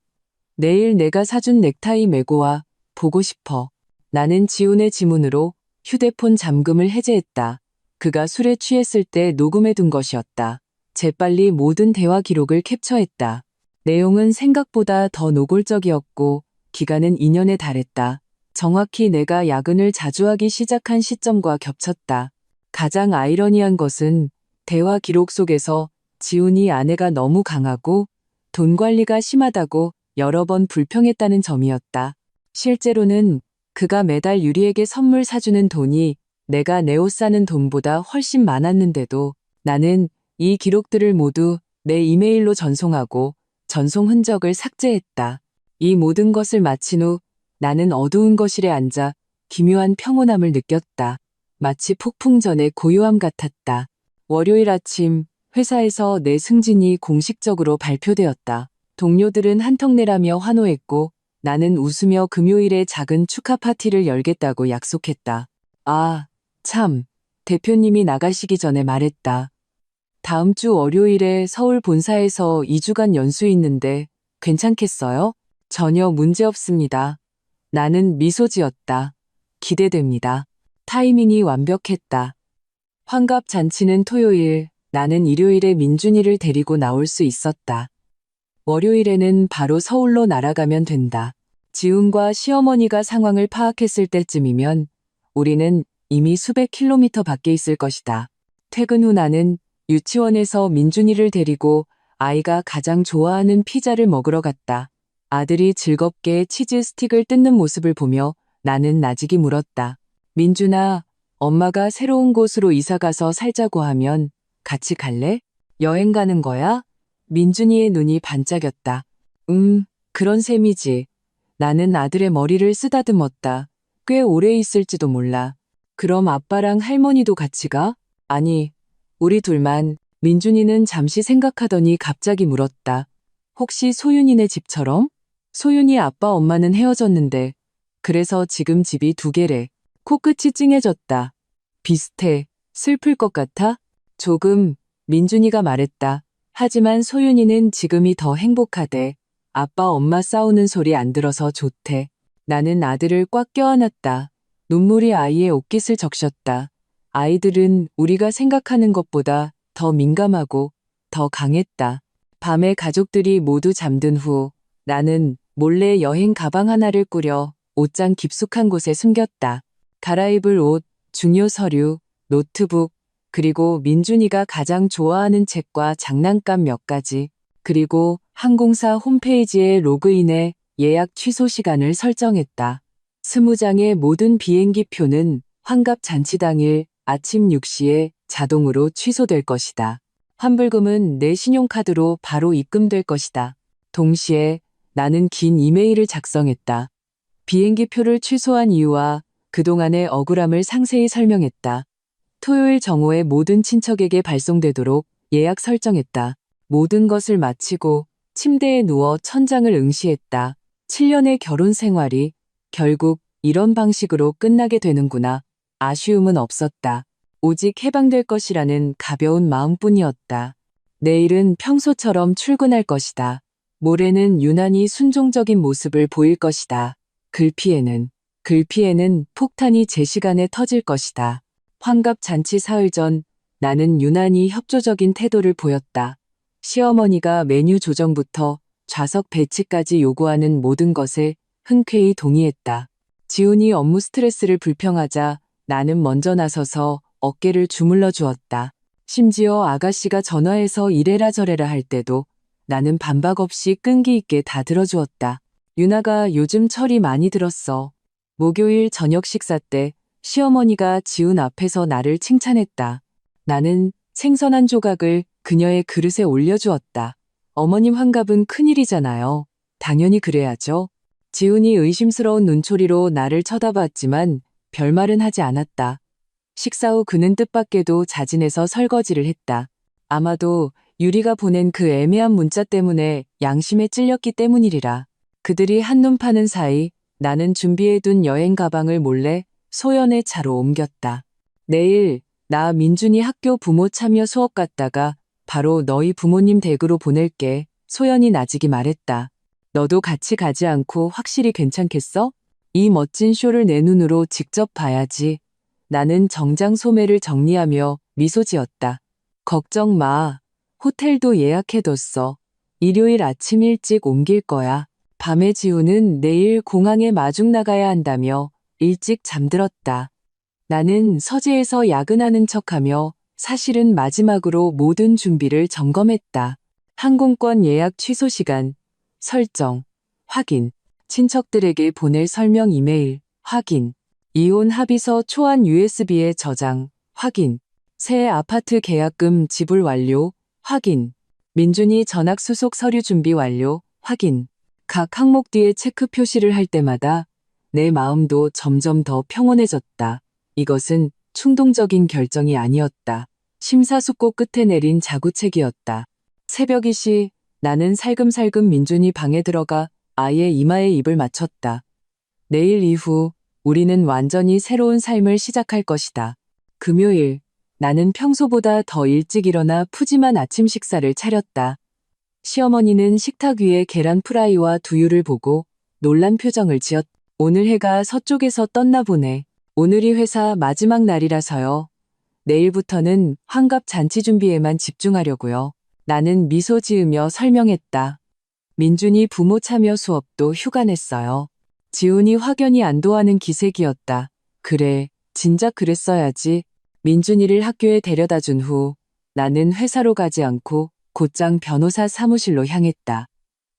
내일 내가 사준 넥타이 메고 와. 보고 싶어. 나는 지훈의 지문으로 휴대폰 잠금을 해제했다. 그가 술에 취했을 때 녹음해둔 것이었다. 재빨리 모든 대화 기록을 캡처했다. 내용은 생각보다 더 노골적이었고 기간은 2년에 달했다. 정확히 내가 야근을 자주 하기 시작한 시점과 겹쳤다. 가장 아이러니한 것은 대화 기록 속에서 지훈이 아내가 너무 강하고 돈 관리가 심하다고 여러 번 불평했다는 점이었다. 실제로는 그가 매달 유리에게 선물 사주는 돈이 내가 내 옷 사는 돈보다 훨씬 많았는데도 나는 이 기록들을 모두 내 이메일로 전송하고 전송 흔적을 삭제했다. 이 모든 것을 마친 후 나는 어두운 거실에 앉아 기묘한 평온함을 느꼈다. 마치 폭풍 전의 고요함 같았다. 월요일 아침 회사에서 내 승진이 공식적으로 발표되었다. 동료들은 한턱내라며 환호했고 나는 웃으며 금요일에 작은 축하 파티를 열겠다고 약속했다. 아, 참, 대표님이 나가시기 전에 말했다. 다음 주 월요일에 서울 본사에서 2주간 연수 있는데 괜찮겠어요? 전혀 문제 없습니다. 나는 미소 지었다. 기대됩니다. 타이밍이 완벽했다. 환갑 잔치는 토요일, 나는 일요일에 민준이를 데리고 나올 수 있었다. 월요일에는 바로 서울로 날아가면 된다. 지훈과 시어머니가 상황을 파악했을 때쯤이면 우리는 이미 수백 킬로미터 밖에 있을 것이다. 퇴근 후 나는 유치원에서 민준이를 데리고 아이가 가장 좋아하는 피자를 먹으러 갔다. 아들이 즐겁게 치즈 스틱을 뜯는 모습을 보며 나는 나직이 물었다. 민준아, 엄마가 새로운 곳으로 이사가서 살자고 하면 같이 갈래? 여행 가는 거야? 민준이의 눈이 반짝였다. 그런 셈이지. 나는 아들의 머리를 쓰다듬었다. 꽤 오래 있을지도 몰라. 그럼 아빠랑 할머니도 같이 가? 아니, 우리 둘만. 민준이는 잠시 생각하더니 갑자기 물었다. 혹시 소윤이네 집처럼? 소윤이 아빠 엄마는 헤어졌는데 그래서 지금 집이 두 개래. 코끝이 찡해졌다. 비슷해. 슬플 것 같아? 조금. 민준이가 말했다. 하지만 소윤이는 지금이 더 행복하대. 아빠 엄마 싸우는 소리 안 들어서 좋대. 나는 아들을 꽉 껴안았다. 눈물이 아이의 옷깃을 적셨다. 아이들은 우리가 생각하는 것보다 더 민감하고 더 강했다. 밤에 가족들이 모두 잠든 후 나는 몰래 여행 가방 하나를 꾸려 옷장 깊숙한 곳에 숨겼다. 갈아입을 옷, 중요 서류, 노트북, 그리고 민준이가 가장 좋아하는 책과 장난감 몇 가지, 그리고 항공사 홈페이지에 로그인해 예약 취소 시간을 설정했다. 20장의 모든 비행기 표는 환갑 잔치 당일 아침 6시에 자동으로 취소될 것이다. 환불금은 내 신용카드로 바로 입금될 것이다. 동시에 나는 긴 이메일을 작성했다. 비행기 표를 취소한 이유와 그동안의 억울함을 상세히 설명했다. 토요일 정오에 모든 친척에게 발송되도록 예약 설정했다. 모든 것을 마치고 침대에 누워 천장을 응시했다. 7년의 결혼 생활이 결국 이런 방식으로 끝나게 되는구나. 아쉬움은 없었다. 오직 해방될 것이라는 가벼운 마음뿐이었다. 내일은 평소처럼 출근할 것이다. 모레는 유난히 순종적인 모습을 보일 것이다. 글피에는 폭탄이 제 시간에 터질 것이다. 환갑 잔치 사흘 전 나는 유난히 협조적인 태도를 보였다. 시어머니가 메뉴 조정부터 좌석 배치까지 요구하는 모든 것에 흔쾌히 동의했다. 지훈이 업무 스트레스를 불평하자 나는 먼저 나서서 어깨를 주물러 주었다. 심지어 아가씨가 전화해서 이래라 저래라 할 때도 나는 반박 없이 끈기 있게 다 들어주었다. 유나가 요즘 철이 많이 들었어. 목요일 저녁 식사 때 시어머니가 지훈 앞에서 나를 칭찬했다. 나는 생선 한 조각을 그녀의 그릇에 올려주었다. 어머님 환갑은 큰일이잖아요. 당연히 그래야죠. 지훈이 의심스러운 눈초리로 나를 쳐다봤지만 별말은 하지 않았다. 식사 후 그는 뜻밖에도 자진해서 설거지를 했다. 아마도 유리가 보낸 그 애매한 문자 때문에 양심에 찔렸기 때문이리라. 그들이 한눈 파는 사이 나는 준비해둔 여행 가방을 몰래 소연의 차로 옮겼다. 내일 나 민준이 학교 부모 참여 수업 갔다가 바로 너희 부모님 댁으로 보낼게. 소연이 나지기 말했다. 너도 같이 가지 않고 확실히 괜찮겠어? 이 멋진 쇼를 내 눈으로 직접 봐야지. 나는 정장 소매를 정리하며 미소 지었다. 걱정 마. 호텔도 예약해뒀어. 일요일 아침 일찍 옮길 거야. 밤에 지우는 내일 공항에 마중 나가야 한다며 일찍 잠들었다. 나는 서재에서 야근하는 척하며 사실은 마지막으로 모든 준비를 점검했다. 항공권 예약 취소 시간, 설정, 확인, 친척들에게 보낼 설명 이메일, 확인, 이혼 합의서 초안 USB에 저장, 확인, 새 아파트 계약금 지불 완료, 확인, 민준이 전학 수속 서류 준비 완료, 확인. 각 항목 뒤에 체크 표시를 할 때마다 내 마음도 점점 더 평온해졌다. 이것은 충동적인 결정이 아니었다. 심사숙고 끝에 내린 자구책이었다. 새벽 2시 나는 살금살금 민준이 방에 들어가 아이의 이마에 입을 맞췄다. 내일 이후 우리는 완전히 새로운 삶을 시작할 것이다. 금요일 나는 평소보다 더 일찍 일어나 푸짐한 아침 식사를 차렸다. 시어머니는 식탁 위에 계란 프라이와 두유를 보고 놀란 표정을 지었다. 오늘 해가 서쪽에서 떴나 보네. 오늘이 회사 마지막 날이라서요. 내일부터는 환갑 잔치 준비에만 집중하려고요. 나는 미소 지으며 설명했다. 민준이 부모 참여 수업도 휴가 냈어요. 지훈이 확연히 안도하는 기색이었다. 그래, 진작 그랬어야지. 민준이를 학교에 데려다 준 후 나는 회사로 가지 않고 곧장 변호사 사무실로 향했다.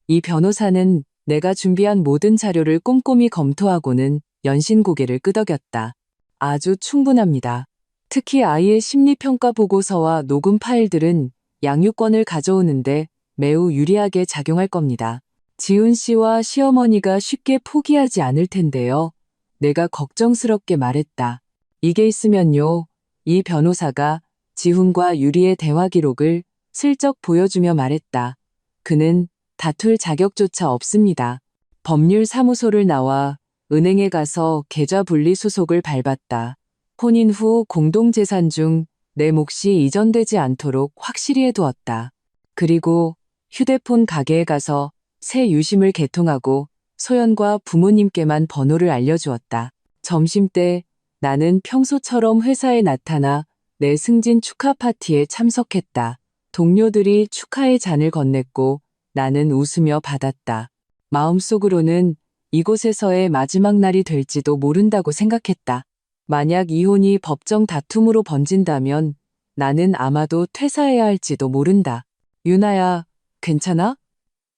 이 변호사는 내가 준비한 모든 자료를 꼼꼼히 검토하고는 연신 고개를 끄덕였다. 아주 충분합니다. 특히 아이의 심리평가 보고서와 녹음 파일들은 양육권을 가져오는데 매우 유리하게 작용할 겁니다. 지훈 씨와 시어머니가 쉽게 포기하지 않을 텐데요. 내가 걱정스럽게 말했다. 이게 있으면요. 이 변호사가 지훈과 유리의 대화 기록을 슬쩍 보여주며 말했다. 그는 다툴 자격조차 없습니다. 법률사무소를 나와 은행에 가서 계좌 분리 수속을 밟았다. 혼인 후 공동재산 중 내 몫이 이전되지 않도록 확실히 해두었다. 그리고 휴대폰 가게에 가서 새 유심을 개통하고 소연과 부모님께만 번호를 알려주었다. 점심때 나는 평소처럼 회사에 나타나 내 승진 축하 파티에 참석했다. 동료들이 축하의 잔을 건넸고 나는 웃으며 받았다. 마음속으로는 이곳에서의 마지막 날이 될지도 모른다고 생각했다. 만약 이혼이 법정 다툼으로 번진다면 나는 아마도 퇴사해야 할지도 모른다. 유나야, 괜찮아?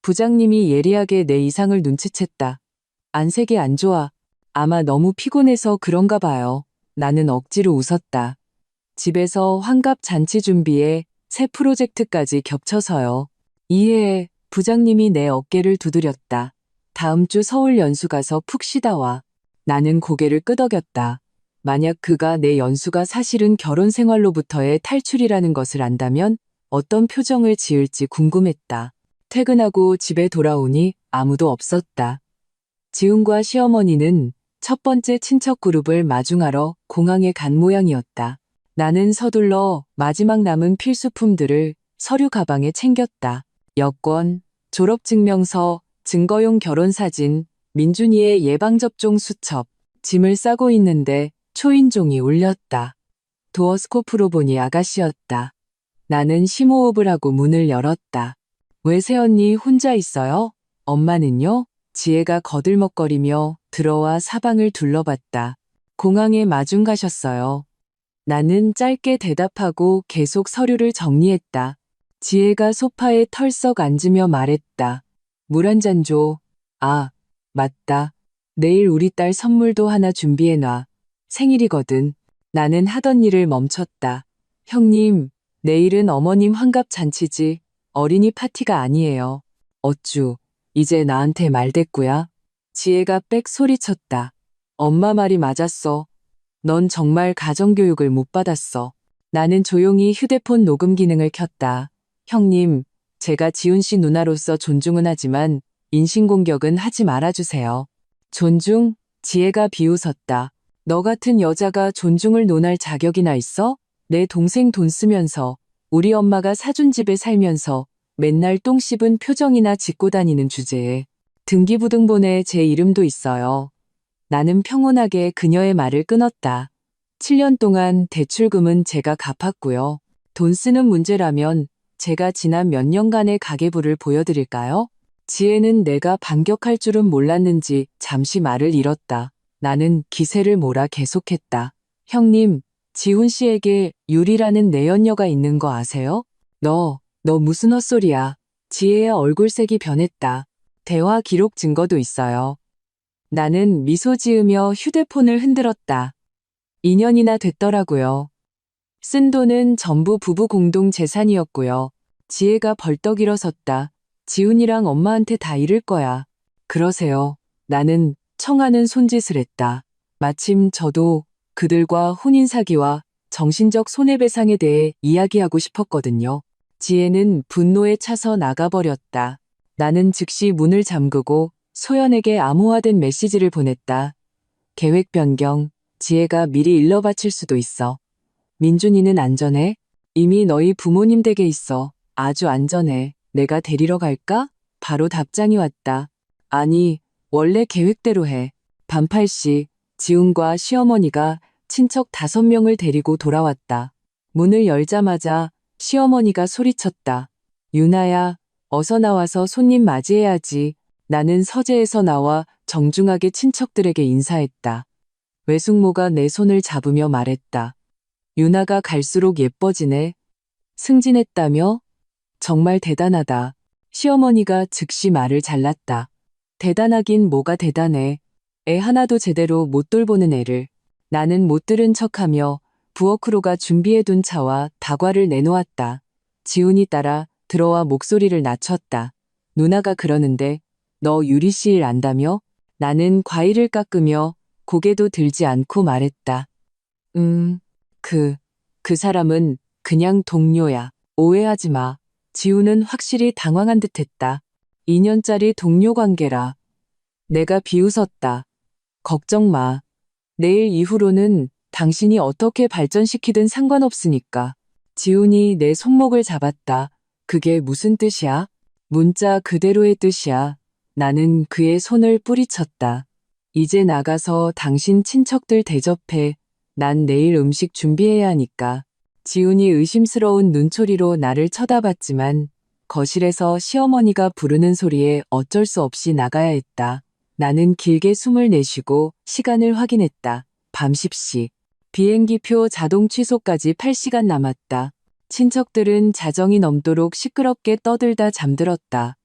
부장님이 예리하게 내 이상을 눈치챘다. 안색이 안 좋아. 아마 너무 피곤해서 그런가 봐요. 나는 억지로 웃었다. 집에서 환갑 잔치 준비에 새 프로젝트까지 겹쳐서요. 이해해. 부장님이 내 어깨를 두드렸다. 다음 주 서울 연수 가서 푹 쉬다 와. 나는 고개를 끄덕였다. 만약 그가 내 연수가 사실은 결혼 생활로부터의 탈출이라는 것을 안다면 어떤 표정을 지을지 궁금했다. 퇴근하고 집에 돌아오니 아무도 없었다. 지훈과 시어머니는 첫 번째 친척 그룹을 마중하러 공항에 간 모양이었다. 나는 서둘러 마지막 남은 필수품들을 서류 가방에 챙겼다. 여권, 졸업증명서, 증거용 결혼사진, 민준이의 예방접종 수첩, 짐을 싸고 있는데 초인종이 울렸다. 도어스코프로 보니 아가씨였다. 나는 심호흡을 하고 문을 열었다. 왜 새언니 혼자 있어요? 엄마는요? 지혜가 거들먹거리며 들어와 사방을 둘러봤다. 공항에 마중 가셨어요. 나는 짧게 대답하고 계속 서류를 정리했다. 지혜가 소파에 털썩 앉으며 말했다. 물 한 잔 줘. 아, 맞다. 내일 우리 딸 선물도 하나 준비해놔. 생일이거든. 나는 하던 일을 멈췄다. 형님, 내일은 어머님 환갑 잔치지. 어린이 파티가 아니에요. 어쭈, 이제 나한테 말대꾸야? 지혜가 빽 소리쳤다. 엄마 말이 맞았어. 넌 정말 가정교육을 못 받았어. 나는 조용히 휴대폰 녹음 기능을 켰다. 형님, 제가 지훈 씨 누나로서 존중은 하지만 인신공격은 하지 말아주세요. 존중? 지혜가 비웃었다. 너 같은 여자가 존중을 논할 자격이나 있어? 내 동생 돈 쓰면서 우리 엄마가 사준 집에 살면서 맨날 똥 씹은 표정이나 짓고 다니는 주제에 등기부등본에 제 이름도 있어요. 나는 평온하게 그녀의 말을 끊었다. 7년 동안 대출금은 제가 갚았고요. 돈 쓰는 문제라면 제가 지난 몇 년간의 가계부를 보여드릴까요? 지혜는 내가 반격할 줄은 몰랐는지 잠시 말을 잃었다. 나는 기세를 몰아 계속했다. 형님, 지훈 씨에게 유리라는 내연녀가 있는 거 아세요? 너 무슨 헛소리야. 지혜의 얼굴색이 변했다. 대화 기록 증거도 있어요. 나는 미소 지으며 휴대폰을 흔들었다. 2년이나 됐더라고요. 쓴 돈은 전부 부부 공동 재산이었고요. 지혜가 벌떡 일어섰다. 지훈이랑 엄마한테 다 잃을 거야. 그러세요. 나는 청하는 손짓을 했다. 마침 저도 그들과 혼인 사기와 정신적 손해배상에 대해 이야기하고 싶었거든요. 지혜는 분노에 차서 나가버렸다. 나는 즉시 문을 잠그고 소연에게 암호화된 메시지를 보냈다. 계획 변경, 지혜가 미리 일러 바칠 수도 있어. 민준이는 안전해? 이미 너희 부모님 댁에 있어. 아주 안전해. 내가 데리러 갈까? 바로 답장이 왔다. 아니, 원래 계획대로 해. 밤 8시, 지훈과 시어머니가 친척 5명을 데리고 돌아왔다. 문을 열자마자 시어머니가 소리쳤다. 유나야, 어서 나와서 손님 맞이해야지. 나는 서재에서 나와 정중하게 친척들에게 인사했다. 외숙모가 내 손을 잡으며 말했다. 유나가 갈수록 예뻐지네. 승진했다며? 정말 대단하다. 시어머니가 즉시 말을 잘랐다. 대단하긴 뭐가 대단해. 애 하나도 제대로 못 돌보는 애를. 나는 못 들은 척하며 부엌으로가 준비해둔 차와 다과를 내놓았다. 지훈이 따라 들어와 목소리를 낮췄다. 누나가 그러는데 너 유리 씨 일 안다며? 나는 과일을 깎으며 고개도 들지 않고 말했다. 그 사람은 그냥 동료야. 오해하지 마. 지훈은 확실히 당황한 듯했다. 2년짜리 동료 관계라. 내가 비웃었다. 걱정 마. 내일 이후로는 당신이 어떻게 발전시키든 상관없으니까. 지훈이 내 손목을 잡았다. 그게 무슨 뜻이야? 문자 그대로의 뜻이야. 나는 그의 손을 뿌리쳤다. 이제 나가서 당신 친척들 대접해. 난 내일 음식 준비해야 하니까. 지훈이 의심스러운 눈초리로 나를 쳐다봤지만 거실에서 시어머니가 부르는 소리에 어쩔 수 없이 나가야 했다. 나는 길게 숨을 내쉬고 시간을 확인했다. 밤 10시. 비행기표 자동 취소까지 8시간 남았다. 친척들은 자정이 넘도록 시끄럽게 떠들다 잠들었다.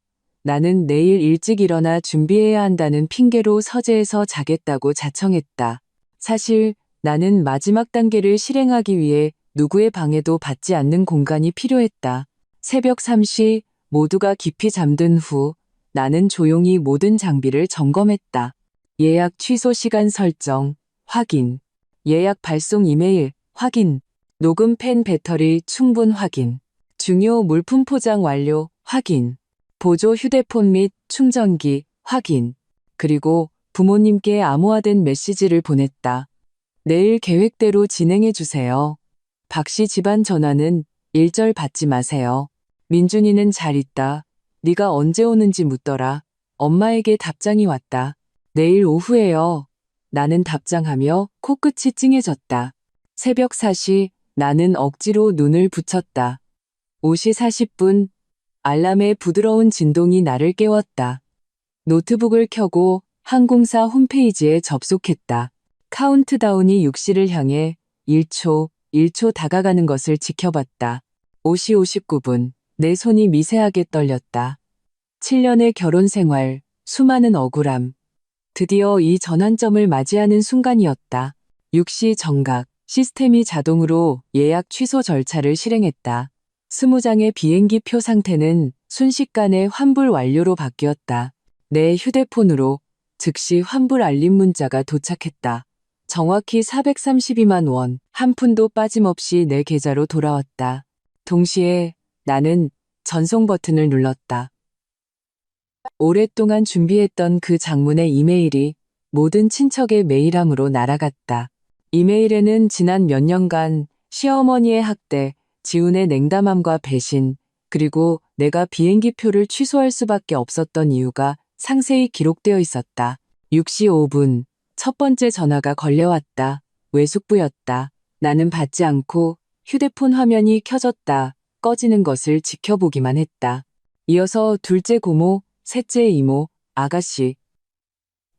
나는 내일 일찍 일어나 준비해야 한다는 핑계로 서재에서 자겠다고 자청했다. 사실 나는 마지막 단계를 실행하기 위해 누구의 방해도 받지 않는 공간이 필요했다. 새벽 3시 모두가 깊이 잠든 후 나는 조용히 모든 장비를 점검했다. 예약 취소 시간 설정, 확인. 예약 발송 이메일, 확인. 녹음 펜 배터리 충분 확인. 중요 물품 포장 완료, 확인. 보조 휴대폰 및 충전기, 확인. 그리고 부모님께 암호화된 메시지를 보냈다. 내일 계획대로 진행해 주세요. 박씨 집안 전화는 일절 받지 마세요. 민준이는 잘 있다. 네가 언제 오는지 묻더라. 엄마에게 답장이 왔다. 내일 오후에요. 나는 답장하며 코끝이 찡해졌다. 새벽 4시 나는 억지로 눈을 붙였다. 5시 40분 알람의 부드러운 진동이 나를 깨웠다. 노트북을 켜고 항공사 홈페이지에 접속했다. 카운트다운이 6시를 향해 1초, 1초 다가가는 것을 지켜봤다. 5시 59분 내 손이 미세하게 떨렸다. 7년의 결혼 생활, 수많은 억울함. 드디어 이 전환점을 맞이하는 순간이었다. 6시 정각, 시스템이 자동으로 예약 취소 절차를 실행했다. 20장의 비행기 표 상태는 순식간에 환불 완료로 바뀌었다. 내 휴대폰으로 즉시 환불 알림 문자가 도착했다. 정확히 432만 원, 한 푼도 빠짐없이 내 계좌로 돌아왔다. 동시에 나는 전송 버튼을 눌렀다. 오랫동안 준비했던 그 장문의 이메일이 모든 친척의 메일함으로 날아갔다. 이메일에는 지난 몇 년간 시어머니의 학대, 지훈의 냉담함과 배신, 그리고 내가 비행기 표를 취소할 수밖에 없었던 이유가 상세히 기록되어 있었다. 6시 5분, 첫 번째 전화가 걸려왔다. 외숙부였다. 나는 받지 않고 휴대폰 화면이 켜졌다, 꺼지는 것을 지켜보기만 했다. 이어서 둘째 고모, 셋째 이모, 아가씨.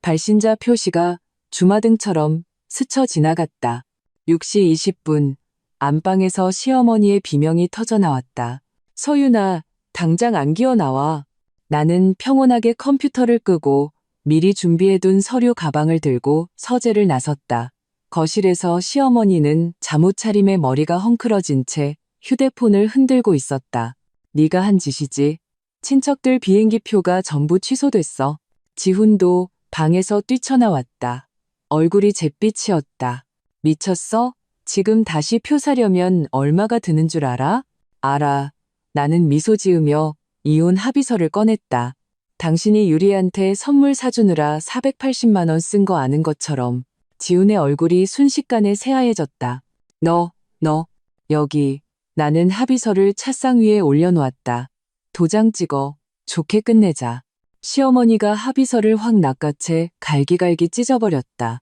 발신자 표시가 주마등처럼 스쳐 지나갔다. 6시 20분, 안방에서 시어머니의 비명이 터져나왔다. 서윤아, 당장 안 기어 나와. 나는 평온하게 컴퓨터를 끄고 미리 준비해둔 서류 가방을 들고 서재를 나섰다. 거실에서 시어머니는 잠옷 차림에 머리가 헝클어진 채 휴대폰을 흔들고 있었다. 네가 한 짓이지. 친척들 비행기 표가 전부 취소됐어. 지훈도 방에서 뛰쳐나왔다. 얼굴이 잿빛이었다. 미쳤어? 지금 다시 표 사려면 얼마가 드는 줄 알아? 알아. 나는 미소 지으며 이혼 합의서를 꺼냈다. 당신이 유리한테 선물 사주느라 480만 원 쓴 거 아는 것처럼. 지훈의 얼굴이 순식간에 새하얘졌다. 너, 여기. 나는 합의서를 책상 위에 올려놓았다. 도장 찍어. 좋게 끝내자. 시어머니가 합의서를 확 낚아채 갈기갈기 찢어버렸다.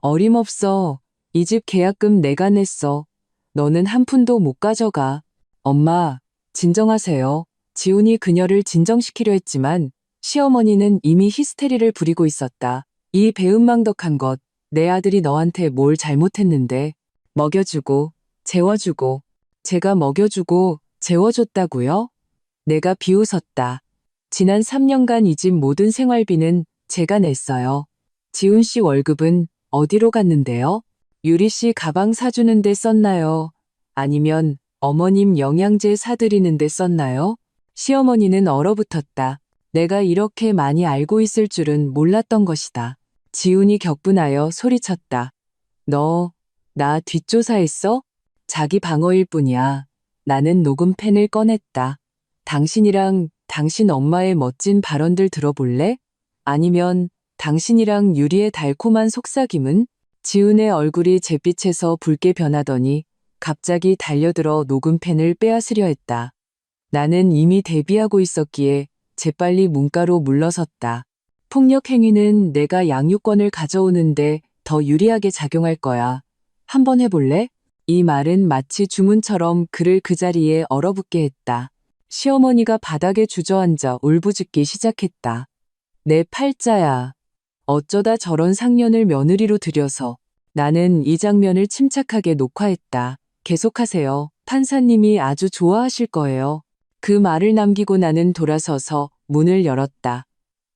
어림없어. 이 집 계약금 내가 냈어. 너는 한 푼도 못 가져가. 엄마, 진정하세요. 지훈이 그녀를 진정시키려 했지만 시어머니는 이미 히스테리를 부리고 있었다. 이 배은망덕한 것, 내 아들이 너한테 뭘 잘못했는데. 먹여주고, 재워주고, 제가 먹여주고, 재워줬다고요? 내가 비웃었다. 지난 3년간 이 집 모든 생활비는 제가 냈어요. 지훈 씨 월급은 어디로 갔는데요? 유리 씨 가방 사주는데 썼나요? 아니면 어머님 영양제 사드리는데 썼나요? 시어머니는 얼어붙었다. 내가 이렇게 많이 알고 있을 줄은 몰랐던 것이다. 지훈이 격분하여 소리쳤다. 너, 나 뒷조사했어? 자기 방어일 뿐이야. 나는 녹음펜을 꺼냈다. 당신이랑 당신 엄마의 멋진 발언들 들어볼래? 아니면 당신이랑 유리의 달콤한 속삭임은? 지훈의 얼굴이 잿빛에서 붉게 변하더니 갑자기 달려들어 녹음펜을 빼앗으려 했다. 나는 이미 대비하고 있었기에 재빨리 문가로 물러섰다. 폭력 행위는 내가 양육권을 가져오는데 더 유리하게 작용할 거야. 한번 해볼래? 이 말은 마치 주문처럼 그를 그 자리에 얼어붙게 했다. 시어머니가 바닥에 주저앉아 울부짖기 시작했다. 내 팔자야. 어쩌다 저런 상년을 며느리로 들여서. 나는 이 장면을 침착하게 녹화했다. 계속하세요. 판사님이 아주 좋아하실 거예요. 그 말을 남기고 나는 돌아서서 문을 열었다.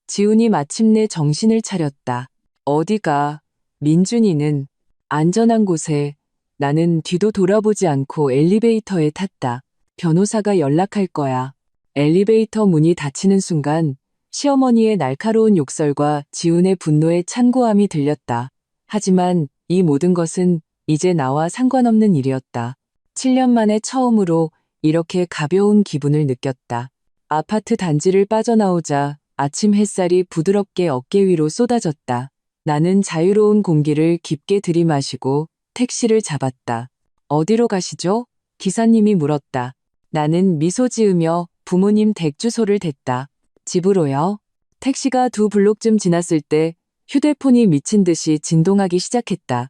지훈이 마침내 정신을 차렸다. 어디가? 민준이는 안전한 곳에. 나는 뒤도 돌아보지 않고 엘리베이터에 탔다. 변호사가 연락할 거야. 엘리베이터 문이 닫히는 순간 시어머니의 날카로운 욕설과 지훈의 분노에 찬고함이 들렸다. 하지만 이 모든 것은 이제 나와 상관없는 일이었다. 7년 만에 처음으로 이렇게 가벼운 기분을 느꼈다. 아파트 단지를 빠져나오자 아침 햇살이 부드럽게 어깨 위로 쏟아졌다. 나는 자유로운 공기를 깊게 들이마시고 택시를 잡았다. 어디로 가시죠? 기사님이 물었다. 나는 미소 지으며 부모님 댁 주소를 댔다. 집으로요? 택시가 2블록쯤 지났을 때 휴대폰이 미친 듯이 진동하기 시작했다.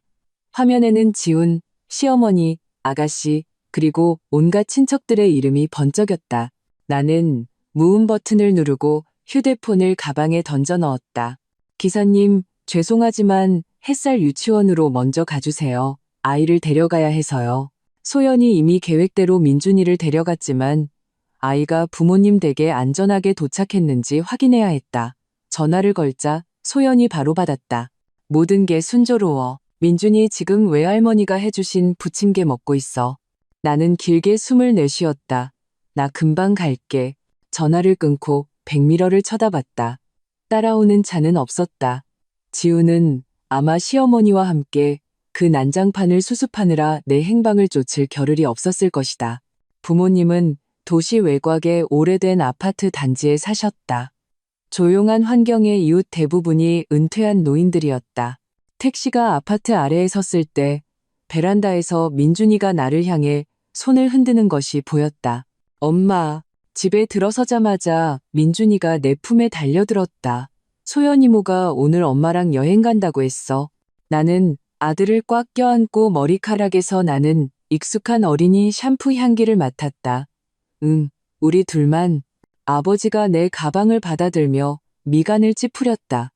화면에는 지훈, 시어머니, 아가씨, 그리고 온갖 친척들의 이름이 번쩍였다. 나는 무음 버튼을 누르고 휴대폰을 가방에 던져 넣었다. 기사님, 죄송하지만 햇살 유치원으로 먼저 가주세요. 아이를 데려가야 해서요. 소연이 이미 계획대로 민준이를 데려갔지만 아이가 부모님 댁에 안전하게 도착했는지 확인해야 했다. 전화를 걸자 소연이 바로 받았다. 모든 게 순조로워. 민준이 지금 외할머니가 해주신 부침개 먹고 있어. 나는 길게 숨을 내쉬었다. 나 금방 갈게. 전화를 끊고 백미러를 쳐다봤다. 따라오는 차는 없었다. 지우는 아마 시어머니와 함께 그 난장판을 수습하느라 내 행방을 쫓을 겨를이 없었을 것이다. 부모님은 도시 외곽의 오래된 아파트 단지에 사셨다. 조용한 환경의 이웃 대부분이 은퇴한 노인들이었다. 택시가 아파트 아래에 섰을 때 베란다에서 민준이가 나를 향해 손을 흔드는 것이 보였다. 엄마, 집에 들어서자마자 민준이가 내 품에 달려들었다. 소연 이모가 오늘 엄마랑 여행 간다고 했어. 나는 아들을 꽉 껴안고 머리카락에서 나는 익숙한 어린이 샴푸 향기를 맡았다. 우리 둘만. 아버지가 내 가방을 받아들며 미간을 찌푸렸다.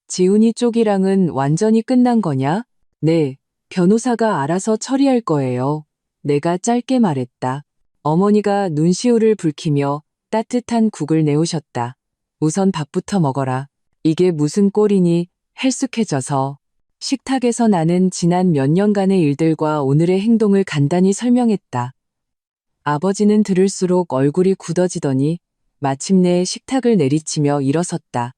지훈이 쪽이랑은 완전히 끝난 거냐? 네, 변호사가 알아서 처리할 거예요. 내가 짧게 말했다. 어머니가 눈시울을 붉히며 따뜻한 국을 내오셨다. 우선 밥부터 먹어라. 이게 무슨 꼴이니? 헬쑥해져서. 식탁에서 나는 지난 몇 년간의 일들과 오늘의 행동을 간단히 설명했다. 아버지는 들을수록 얼굴이 굳어지더니 마침내 식탁을 내리치며 일어섰다.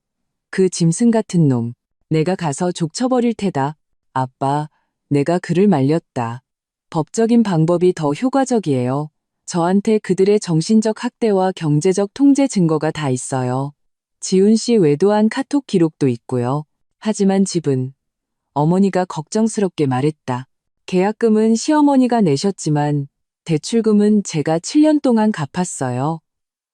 그 짐승 같은 놈. 내가 가서 족쳐버릴 테다. 아빠, 내가 그를 말렸다. 법적인 방법이 더 효과적이에요. 저한테 그들의 정신적 학대와 경제적 통제 증거가 다 있어요. 지훈 씨 외도한 카톡 기록도 있고요. 하지만 집은 어머니가 걱정스럽게 말했다. 계약금은 시어머니가 내셨지만 대출금은 제가 7년 동안 갚았어요.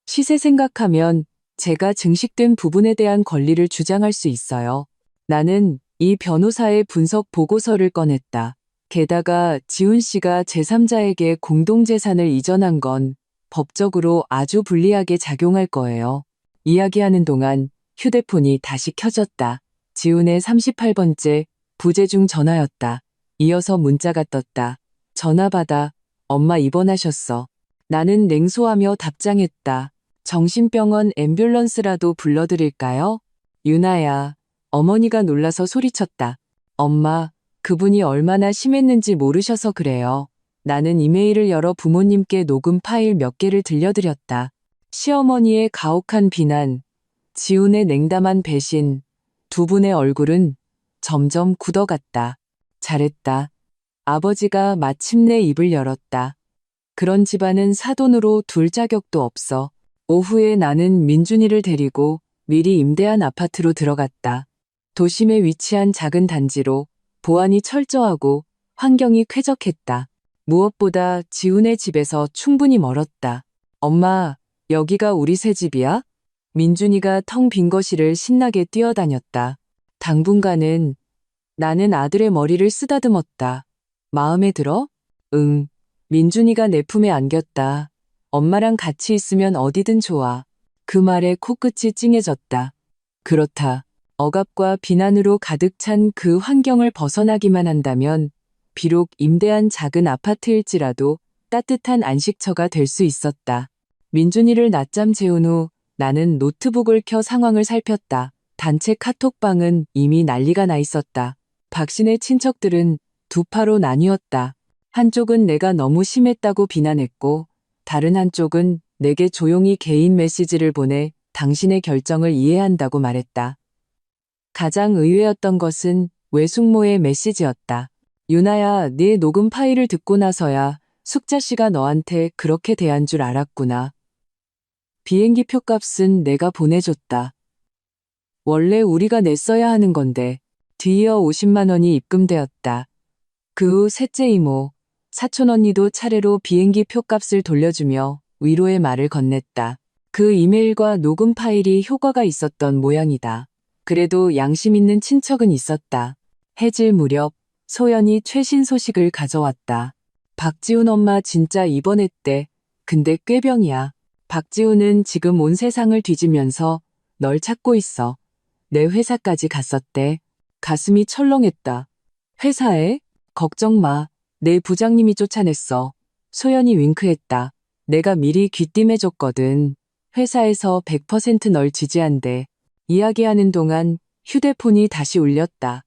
시세 생각하면 제가 증식된 부분에 대한 권리를 주장할 수 있어요. 나는 이 변호사의 분석 보고서를 꺼냈다. 게다가 지훈 씨가 제3자에게 공동재산을 이전한 건 법적으로 아주 불리하게 작용할 거예요. 이야기하는 동안 휴대폰이 다시 켜졌다. 지훈의 38번째 부재중 전화였다. 이어서 문자가 떴다. 전화 받아. 엄마 입원하셨어. 나는 냉소하며 답장했다. 정신병원 앰뷸런스라도 불러드릴까요? 유나야. 어머니가 놀라서 소리쳤다. 엄마, 그분이 얼마나 심했는지 모르셔서 그래요. 나는 이메일을 열어 부모님께 녹음 파일 몇 개를 들려드렸다. 시어머니의 가혹한 비난, 지훈의 냉담한 배신, 두 분의 얼굴은 점점 굳어갔다. 잘했다. 아버지가 마침내 입을 열었다. 그런 집안은 사돈으로 둘 자격도 없어. 오후에 나는 민준이를 데리고 미리 임대한 아파트로 들어갔다. 도심에 위치한 작은 단지로 보안이 철저하고 환경이 쾌적했다. 무엇보다 지훈의 집에서 충분히 멀었다. 엄마, 여기가 우리 새 집이야? 민준이가 텅 빈 거실을 신나게 뛰어다녔다. 당분간은. 나는 아들의 머리를 쓰다듬었다. 마음에 들어? 응. 민준이가 내 품에 안겼다. 엄마랑 같이 있으면 어디든 좋아. 그 말에 코끝이 찡해졌다. 그렇다. 억압과 비난으로 가득 찬 그 환경을 벗어나기만 한다면 비록 임대한 작은 아파트일지라도 따뜻한 안식처가 될 수 있었다. 민준이를 낮잠 재운 후 나는 노트북을 켜 상황을 살폈다. 단체 카톡방은 이미 난리가 나 있었다. 박신의 친척들은 두 파로 나뉘었다. 한쪽은 내가 너무 심했다고 비난했고 다른 한쪽은 내게 조용히 개인 메시지를 보내 당신의 결정을 이해한다고 말했다. 가장 의외였던 것은 외숙모의 메시지였다. 유나야, 네 녹음 파일을 듣고 나서야 숙자 씨가 너한테 그렇게 대한 줄 알았구나. 비행기 표값은 내가 보내줬다. 원래 우리가 냈어야 하는 건데 뒤이어 50만 원이 입금되었다. 그 후 셋째 이모, 사촌 언니도 차례로 비행기 표값을 돌려주며 위로의 말을 건넸다. 그 이메일과 녹음 파일이 효과가 있었던 모양이다. 그래도 양심 있는 친척은 있었다. 해질 무렵 소연이 최신 소식을 가져왔다. 박지훈 엄마 진짜 입원했대. 근데 꾀병이야. 박지훈은 지금 온 세상을 뒤지면서 널 찾고 있어. 내 회사까지 갔었대. 가슴이 철렁했다. 회사에? 걱정 마. 내 부장님이 쫓아냈어. 소연이 윙크했다. 내가 미리 귀띔해줬거든. 회사에서 100% 널 지지한대. 이야기하는 동안 휴대폰이 다시 울렸다.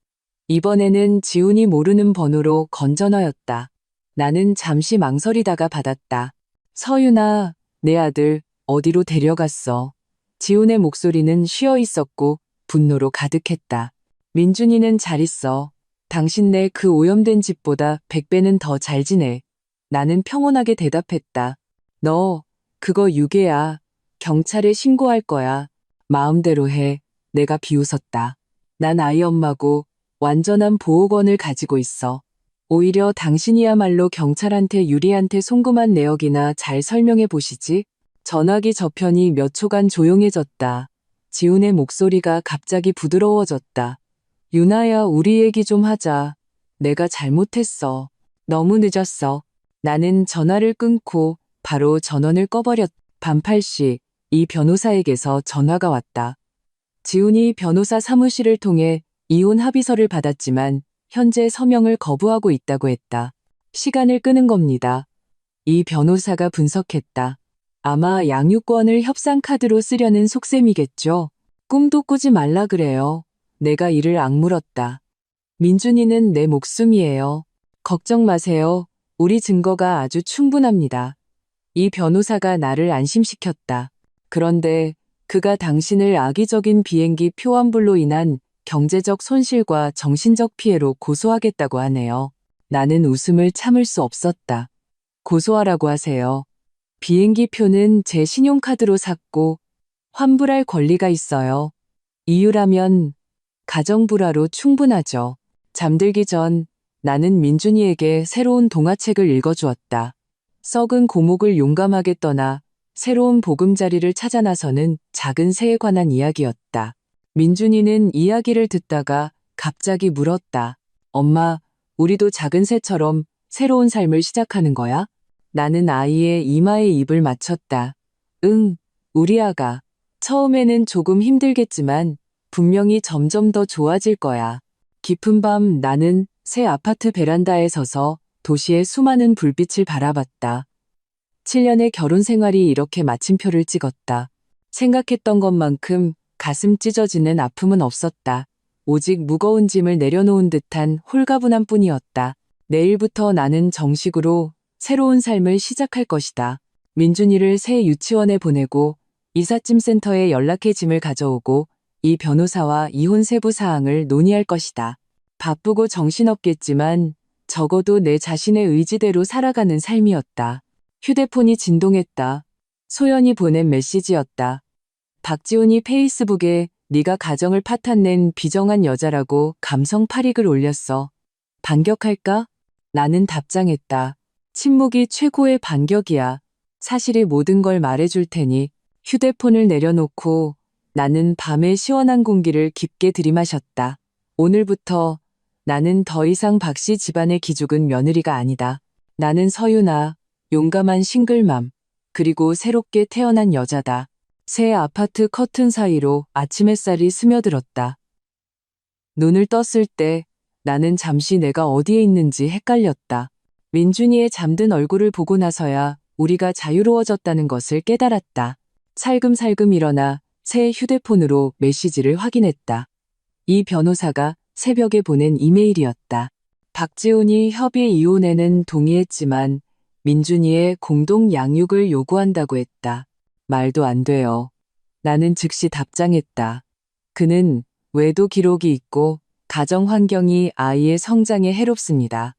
이번에는 지훈이 모르는 번호로 건전어였다. 나는 잠시 망설이다가 받았다. 서윤아, 내 아들 어디로 데려갔어? 지훈의 목소리는 쉬어 있었고 분노로 가득했다. 민준이는 잘 있어. 당신네 그 오염된 집보다 100배는 더 잘 지내. 나는 평온하게 대답했다. 너 그거 유괴야. 경찰에 신고할 거야. 마음대로 해. 내가 비웃었다. 난 아이 엄마고 완전한 보호권을 가지고 있어. 오히려 당신이야말로 경찰한테 유리한테 송금한 내역이나 잘 설명해 보시지. 전화기 저편이 몇 초간 조용해졌다. 지훈의 목소리가 갑자기 부드러워졌다. 유나야, 우리 얘기 좀 하자. 내가 잘못했어. 너무 늦었어. 나는 전화를 끊고 바로 전원을 꺼버렸다. 밤 8시 이 변호사에게서 전화가 왔다. 지훈이 변호사 사무실을 통해 이혼 합의서를 받았지만 현재 서명을 거부하고 있다고 했다. 시간을 끄는 겁니다. 이 변호사가 분석했다. 아마 양육권을 협상카드로 쓰려는 속셈이겠죠. 꿈도 꾸지 말라 그래요. 내가 이를 악물었다. 민준이는 내 목숨이에요. 걱정 마세요. 우리 증거가 아주 충분합니다. 이 변호사가 나를 안심시켰다. 그런데 그가 당신을 악의적인 비행기 표환불로 인한 경제적 손실과 정신적 피해로 고소하겠다고 하네요. 나는 웃음을 참을 수 없었다. 고소하라고 하세요. 비행기 표는 제 신용카드로 샀고 환불할 권리가 있어요. 이유라면 가정불화로 충분하죠. 잠들기 전 나는 민준이에게 새로운 동화책을 읽어주었다. 썩은 고목을 용감하게 떠나 새로운 보금자리를 찾아 나서는 작은 새에 관한 이야기였다. 민준이는 이야기를 듣다가 갑자기 물었다. 엄마, 우리도 작은 새처럼 새로운 삶을 시작하는 거야? 나는 아이의 이마에 입을 맞췄다. 응, 우리 아가. 처음에는 조금 힘들겠지만 분명히 점점 더 좋아질 거야. 깊은 밤 나는 새 아파트 베란다에 서서 도시의 수많은 불빛을 바라봤다. 7년의 결혼 생활이 이렇게 마침표를 찍었다. 생각했던 것만큼 가슴 찢어지는 아픔은 없었다. 오직 무거운 짐을 내려놓은 듯한 홀가분함 뿐이었다. 내일부터 나는 정식으로 새로운 삶을 시작할 것이다. 민준이를 새 유치원에 보내고 이삿짐 센터에 연락해 짐을 가져오고 이 변호사와 이혼 세부 사항을 논의할 것이다. 바쁘고 정신없겠지만 적어도 내 자신의 의지대로 살아가는 삶이었다. 휴대폰이 진동했다. 소연이 보낸 메시지였다. 박지훈이 페이스북에 네가 가정을 파탄낸 비정한 여자라고 감성 팔익을 올렸어. 반격할까? 나는 답장했다. 침묵이 최고의 반격이야. 사실이 모든 걸 말해줄 테니. 휴대폰을 내려놓고 나는 밤의 시원한 공기를 깊게 들이마셨다. 오늘부터 나는 더 이상 박씨 집안의 기죽은 며느리가 아니다. 나는 서윤아, 용감한 싱글맘. 그리고 새롭게 태어난 여자다. 새 아파트 커튼 사이로 아침 햇살이 스며들었다. 눈을 떴을 때 나는 잠시 내가 어디에 있는지 헷갈렸다. 민준이의 잠든 얼굴을 보고 나서야 우리가 자유로워졌다는 것을 깨달았다. 살금살금 일어나 새 휴대폰으로 메시지를 확인했다. 이 변호사가 새벽에 보낸 이메일이었다. 박지훈이 협의 이혼에는 동의했지만 민준이의 공동 양육을 요구한다고 했다. 말도 안 돼요. 나는 즉시 답장했다. 그는 외도 기록이 있고 가정 환경이 아이의 성장에 해롭습니다.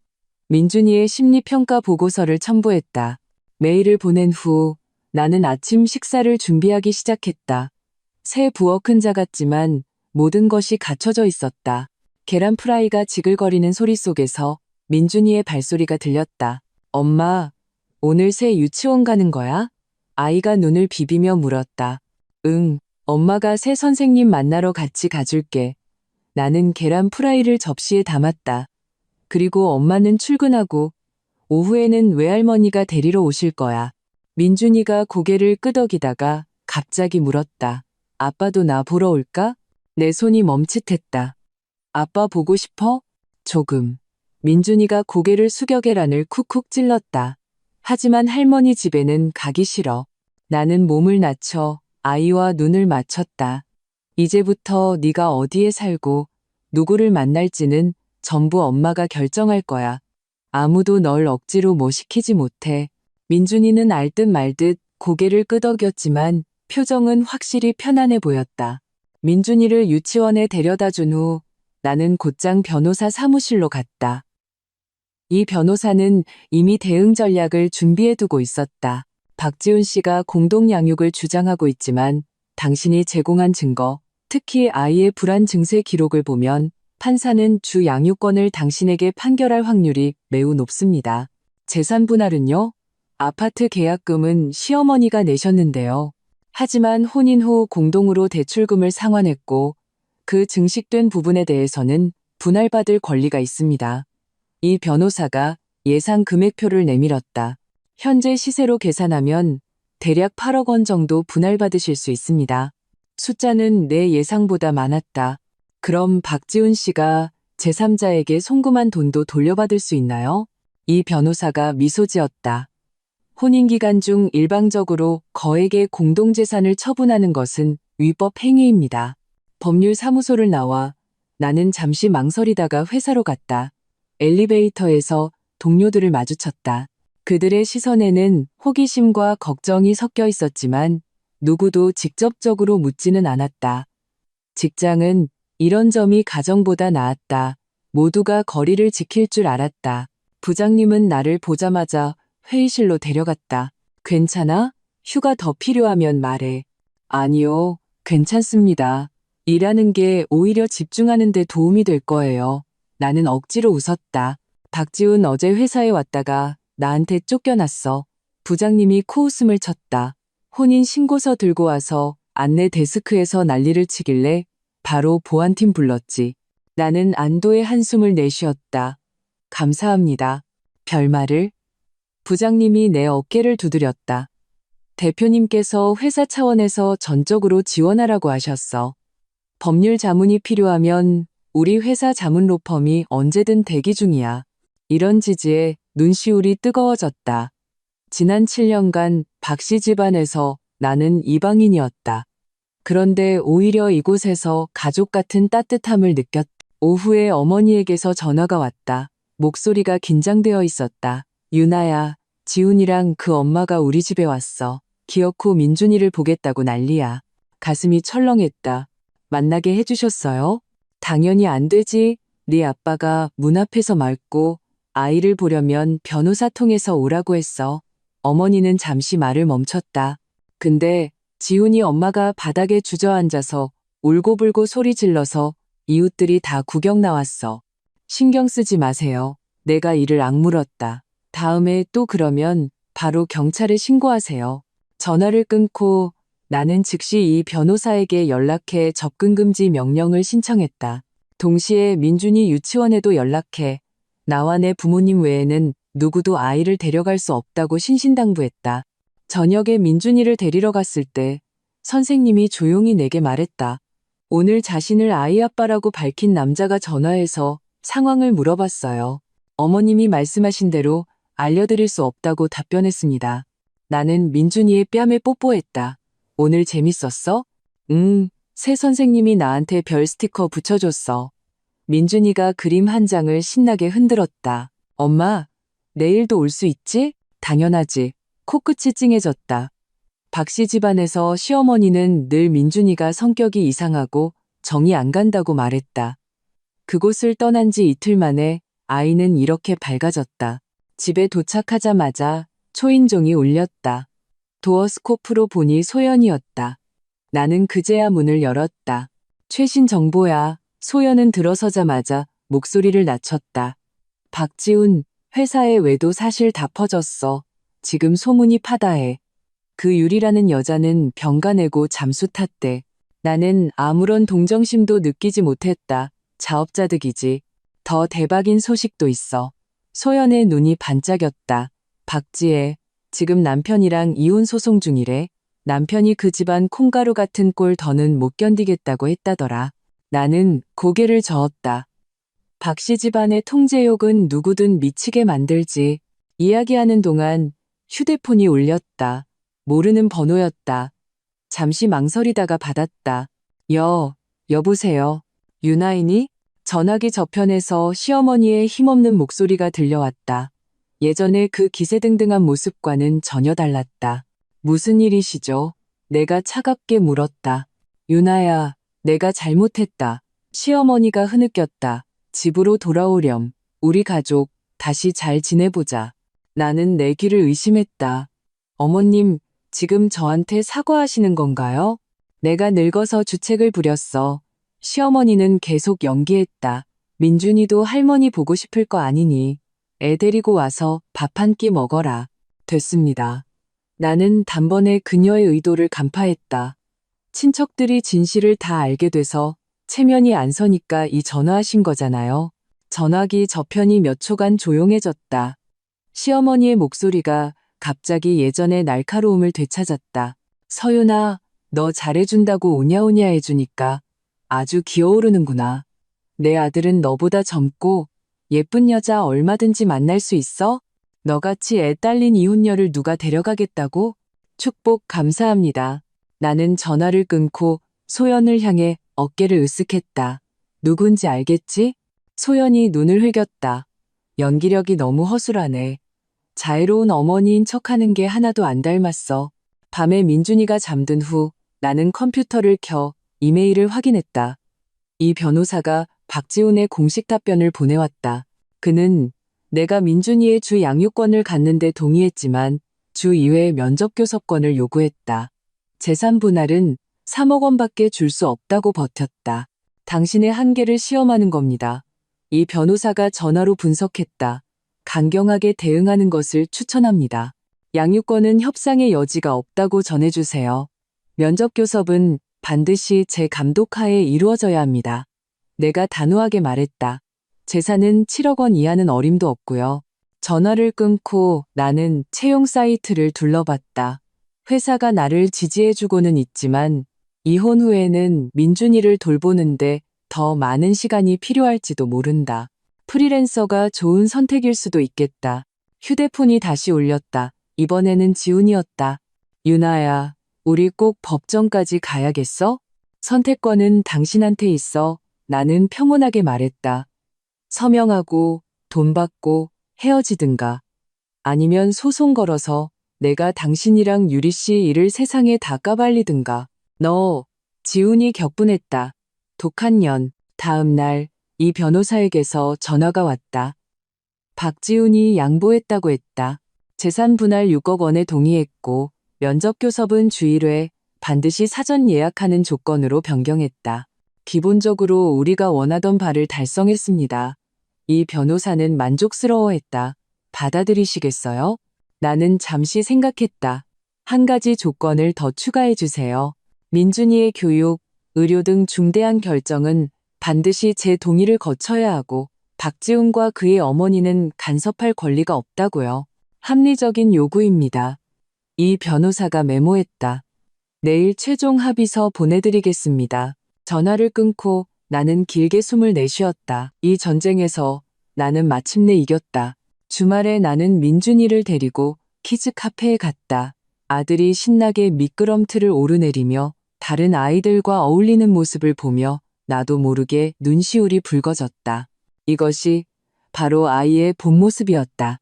민준이의 심리평가 보고서를 첨부했다. 메일을 보낸 후 나는 아침 식사를 준비하기 시작했다. 새 부엌 큰자 같지만 모든 것이 갖춰져 있었다. 계란 프라이가 지글거리는 소리 속에서 민준이의 발소리가 들렸다. 엄마, 오늘 새 유치원 가는 거야? 아이가 눈을 비비며 물었다. 응, 엄마가 새 선생님 만나러 같이 가줄게. 나는 계란 프라이를 접시에 담았다. 그리고 엄마는 출근하고 오후에는 외할머니가 데리러 오실 거야. 민준이가 고개를 끄덕이다가 갑자기 물었다. 아빠도 나 보러 올까? 내 손이 멈칫했다. 아빠 보고 싶어? 조금. 민준이가 고개를 숙여 계란을 쿡쿡 찔렀다. 하지만 할머니 집에는 가기 싫어. 나는 몸을 낮춰 아이와 눈을 맞췄다. 이제부터 네가 어디에 살고 누구를 만날지는 전부 엄마가 결정할 거야. 아무도 널 억지로 뭐 시키지 못해. 민준이는 알듯 말듯 고개를 끄덕였지만 표정은 확실히 편안해 보였다. 민준이를 유치원에 데려다 준 후 나는 곧장 변호사 사무실로 갔다. 이 변호사는 이미 대응 전략을 준비해두고 있었다. 박지훈 씨가 공동 양육을 주장하고 있지만 당신이 제공한 증거, 특히 아이의 불안 증세 기록을 보면 판사는 주 양육권을 당신에게 판결할 확률이 매우 높습니다. 재산 분할은요? 아파트 계약금은 시어머니가 내셨는데요. 하지만 혼인 후 공동으로 대출금을 상환했고 그 증식된 부분에 대해서는 분할받을 권리가 있습니다. 이 변호사가 예상 금액표를 내밀었다. 현재 시세로 계산하면 대략 8억 원 정도 분할받으실 수 있습니다. 숫자는 내 예상보다 많았다. 그럼 박지훈 씨가 제3자에게 송금한 돈도 돌려받을 수 있나요? 이 변호사가 미소 지었다. 혼인 기간 중 일방적으로 거액의 공동재산을 처분하는 것은 위법 행위입니다. 법률사무소를 나와 나는 잠시 망설이다가 회사로 갔다. 엘리베이터에서 동료들을 마주쳤다. 그들의 시선에는 호기심과 걱정이 섞여 있었지만 누구도 직접적으로 묻지는 않았다. 직장은 이런 점이 가정보다 나았다. 모두가 거리를 지킬 줄 알았다. 부장님은 나를 보자마자 회의실로 데려갔다. 괜찮아? 휴가 더 필요하면 말해. 아니요, 괜찮습니다. 일하는 게 오히려 집중하는 데 도움이 될 거예요. 나는 억지로 웃었다. 박지훈 어제 회사에 왔다가 나한테 쫓겨났어. 부장님이 코웃음을 쳤다. 혼인 신고서 들고 와서 안내 데스크에서 난리를 치길래 바로 보안팀 불렀지. 나는 안도의 한숨을 내쉬었다. 감사합니다. 별말을? 부장님이 내 어깨를 두드렸다. 대표님께서 회사 차원에서 전적으로 지원하라고 하셨어. 법률 자문이 필요하면 우리 회사 자문 로펌이 언제든 대기 중이야. 이런 지지에 눈시울이 뜨거워졌다. 지난 7년간 박씨 집안에서 나는 이방인이었다. 그런데 오히려 이곳에서 가족 같은 따뜻함을 느꼈다. 오후에 어머니에게서 전화가 왔다. 목소리가 긴장되어 있었다. 유나야, 지훈이랑 그 엄마가 우리 집에 왔어. 기어코 민준이를 보겠다고 난리야. 가슴이 철렁했다. 만나게 해주셨어요? 당연히 안 되지. 네 아빠가 문 앞에서 맑고 아이를 보려면 변호사 통해서 오라고 했어. 어머니는 잠시 말을 멈췄다. 근데 지훈이 엄마가 바닥에 주저앉아서 울고불고 소리 질러서 이웃들이 다 구경 나왔어. 신경 쓰지 마세요. 내가 이를 악물었다. 다음에 또 그러면 바로 경찰에 신고하세요. 전화를 끊고 나는 즉시 이 변호사에게 연락해 접근금지 명령을 신청했다. 동시에 민준이 유치원에도 연락해 나와 내 부모님 외에는 누구도 아이를 데려갈 수 없다고 신신당부했다. 저녁에 민준이를 데리러 갔을 때 선생님이 조용히 내게 말했다. 오늘 자신을 아이 아빠라고 밝힌 남자가 전화해서 상황을 물어봤어요. 어머님이 말씀하신 대로 알려드릴 수 없다고 답변했습니다. 나는 민준이의 뺨에 뽀뽀했다. 오늘 재밌었어? 응, 새 선생님이 나한테 별 스티커 붙여줬어. 민준이가 그림 한 장을 신나게 흔들었다. 엄마, 내일도 올 수 있지? 당연하지. 코끝이 찡해졌다. 박씨 집안에서 시어머니는 늘 민준이가 성격이 이상하고 정이 안 간다고 말했다. 그곳을 떠난 지 이틀 만에 아이는 이렇게 밝아졌다. 집에 도착하자마자 초인종이 울렸다. 도어스코프로 보니 소연이었다. 나는 그제야 문을 열었다. 최신 정보야. 소연은 들어서자마자 목소리를 낮췄다. 박지훈, 회사의 외도 사실 다 퍼졌어. 지금 소문이 파다해. 그 유리라는 여자는 병가 내고 잠수 탔대. 나는 아무런 동정심도 느끼지 못했다. 자업자득이지. 더 대박인 소식도 있어. 소연의 눈이 반짝였다. 박지혜, 지금 남편이랑 이혼 소송 중이래. 남편이 그 집안 콩가루 같은 꼴 더는 못 견디겠다고 했다더라. 나는 고개를 저었다. 박씨 집안의 통제욕은 누구든 미치게 만들지. 이야기하는 동안 휴대폰이 울렸다. 모르는 번호였다. 잠시 망설이다가 받았다. 여보세요. 유나이니? 전화기 저편에서 시어머니의 힘없는 목소리가 들려왔다. 예전에 그 기세등등한 모습과는 전혀 달랐다. 무슨 일이시죠? 내가 차갑게 물었다. 유나야, 내가 잘못했다. 시어머니가 흐느꼈다. 집으로 돌아오렴. 우리 가족 다시 잘 지내보자. 나는 내 귀를 의심했다. 어머님, 지금 저한테 사과하시는 건가요? 내가 늙어서 주책을 부렸어. 시어머니는 계속 연기했다. 민준이도 할머니 보고 싶을 거 아니니 애 데리고 와서 밥 한 끼 먹어라. 됐습니다. 나는 단번에 그녀의 의도를 간파했다. 친척들이 진실을 다 알게 돼서 체면이 안 서니까 이 전화하신 거잖아요. 전화기 저편이 몇 초간 조용해졌다. 시어머니의 목소리가 갑자기 예전의 날카로움을 되찾았다. 서윤아, 너 잘해준다고 오냐오냐 해주니까 아주 기어오르는구나. 내 아들은 너보다 젊고 예쁜 여자 얼마든지 만날 수 있어? 너같이 애 딸린 이혼녀를 누가 데려가겠다고? 축복 감사합니다. 나는 전화를 끊고 소연을 향해 어깨를 으쓱했다. 누군지 알겠지? 소연이 눈을 흘겼다. 연기력이 너무 허술하네. 자애로운 어머니인 척하는 게 하나도 안 닮았어. 밤에 민준이가 잠든 후 나는 컴퓨터를 켜 이메일을 확인했다. 이 변호사가 박지훈의 공식 답변을 보내왔다. 그는 내가 민준이의 주 양육권을 갖는데 동의했지만 주 2회 면접교섭권을 요구했다. 재산 분할은 3억 원밖에 줄 수 없다고 버텼다. 당신의 한계를 시험하는 겁니다. 이 변호사가 전화로 분석했다. 강경하게 대응하는 것을 추천합니다. 양육권은 협상의 여지가 없다고 전해주세요. 면접교섭은 반드시 제 감독하에 이루어져야 합니다. 내가 단호하게 말했다. 재산은 7억 원 이하는 어림도 없고요. 전화를 끊고 나는 채용 사이트를 둘러봤다. 회사가 나를 지지해주고는 있지만 이혼 후에는 민준이를 돌보는데 더 많은 시간이 필요할지도 모른다. 프리랜서가 좋은 선택일 수도 있겠다. 휴대폰이 다시 울렸다. 이번에는 지훈이었다. 유나야, 우리 꼭 법정까지 가야겠어? 선택권은 당신한테 있어. 나는 평온하게 말했다. 서명하고 돈 받고 헤어지든가 아니면 소송 걸어서 내가 당신이랑 유리 씨 일을 세상에 다 까발리든가. 너, 지훈이 격분했다. 독한 년. 다음 날 이 변호사에게서 전화가 왔다. 박지훈이 양보했다고 했다. 재산 분할 6억 원에 동의했고 면접교섭은 주 1회 반드시 사전 예약하는 조건으로 변경했다. 기본적으로 우리가 원하던 바를 달성했습니다. 이 변호사는 만족스러워했다. 받아들이시겠어요? 나는 잠시 생각했다. 한 가지 조건을 더 추가해 주세요. 민준이의 교육, 의료 등 중대한 결정은 반드시 제 동의를 거쳐야 하고 박지훈과 그의 어머니는 간섭할 권리가 없다고요. 합리적인 요구입니다. 이 변호사가 메모했다. 내일 최종 합의서 보내드리겠습니다. 전화를 끊고 나는 길게 숨을 내쉬었다. 이 전쟁에서 나는 마침내 이겼다. 주말에 나는 민준이를 데리고 키즈 카페에 갔다. 아들이 신나게 미끄럼틀을 오르내리며 다른 아이들과 어울리는 모습을 보며 나도 모르게 눈시울이 붉어졌다. 이것이 바로 아이의 본 모습이었다.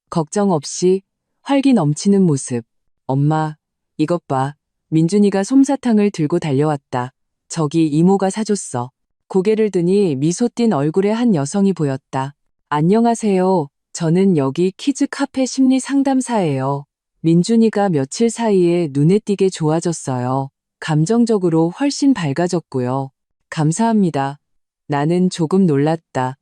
걱정 없이 활기 넘치는 모습. 엄마, 이것 봐. 민준이가 솜사탕을 들고 달려왔다. 저기 이모가 사줬어. 고개를 드니 미소 띤 얼굴의 한 여성이 보였다. 안녕하세요. 저는 여기 키즈 카페 심리 상담사예요. 민준이가 며칠 사이에 눈에 띄게 좋아졌어요. 감정적으로 훨씬 밝아졌고요. 감사합니다. 나는 조금 놀랐다.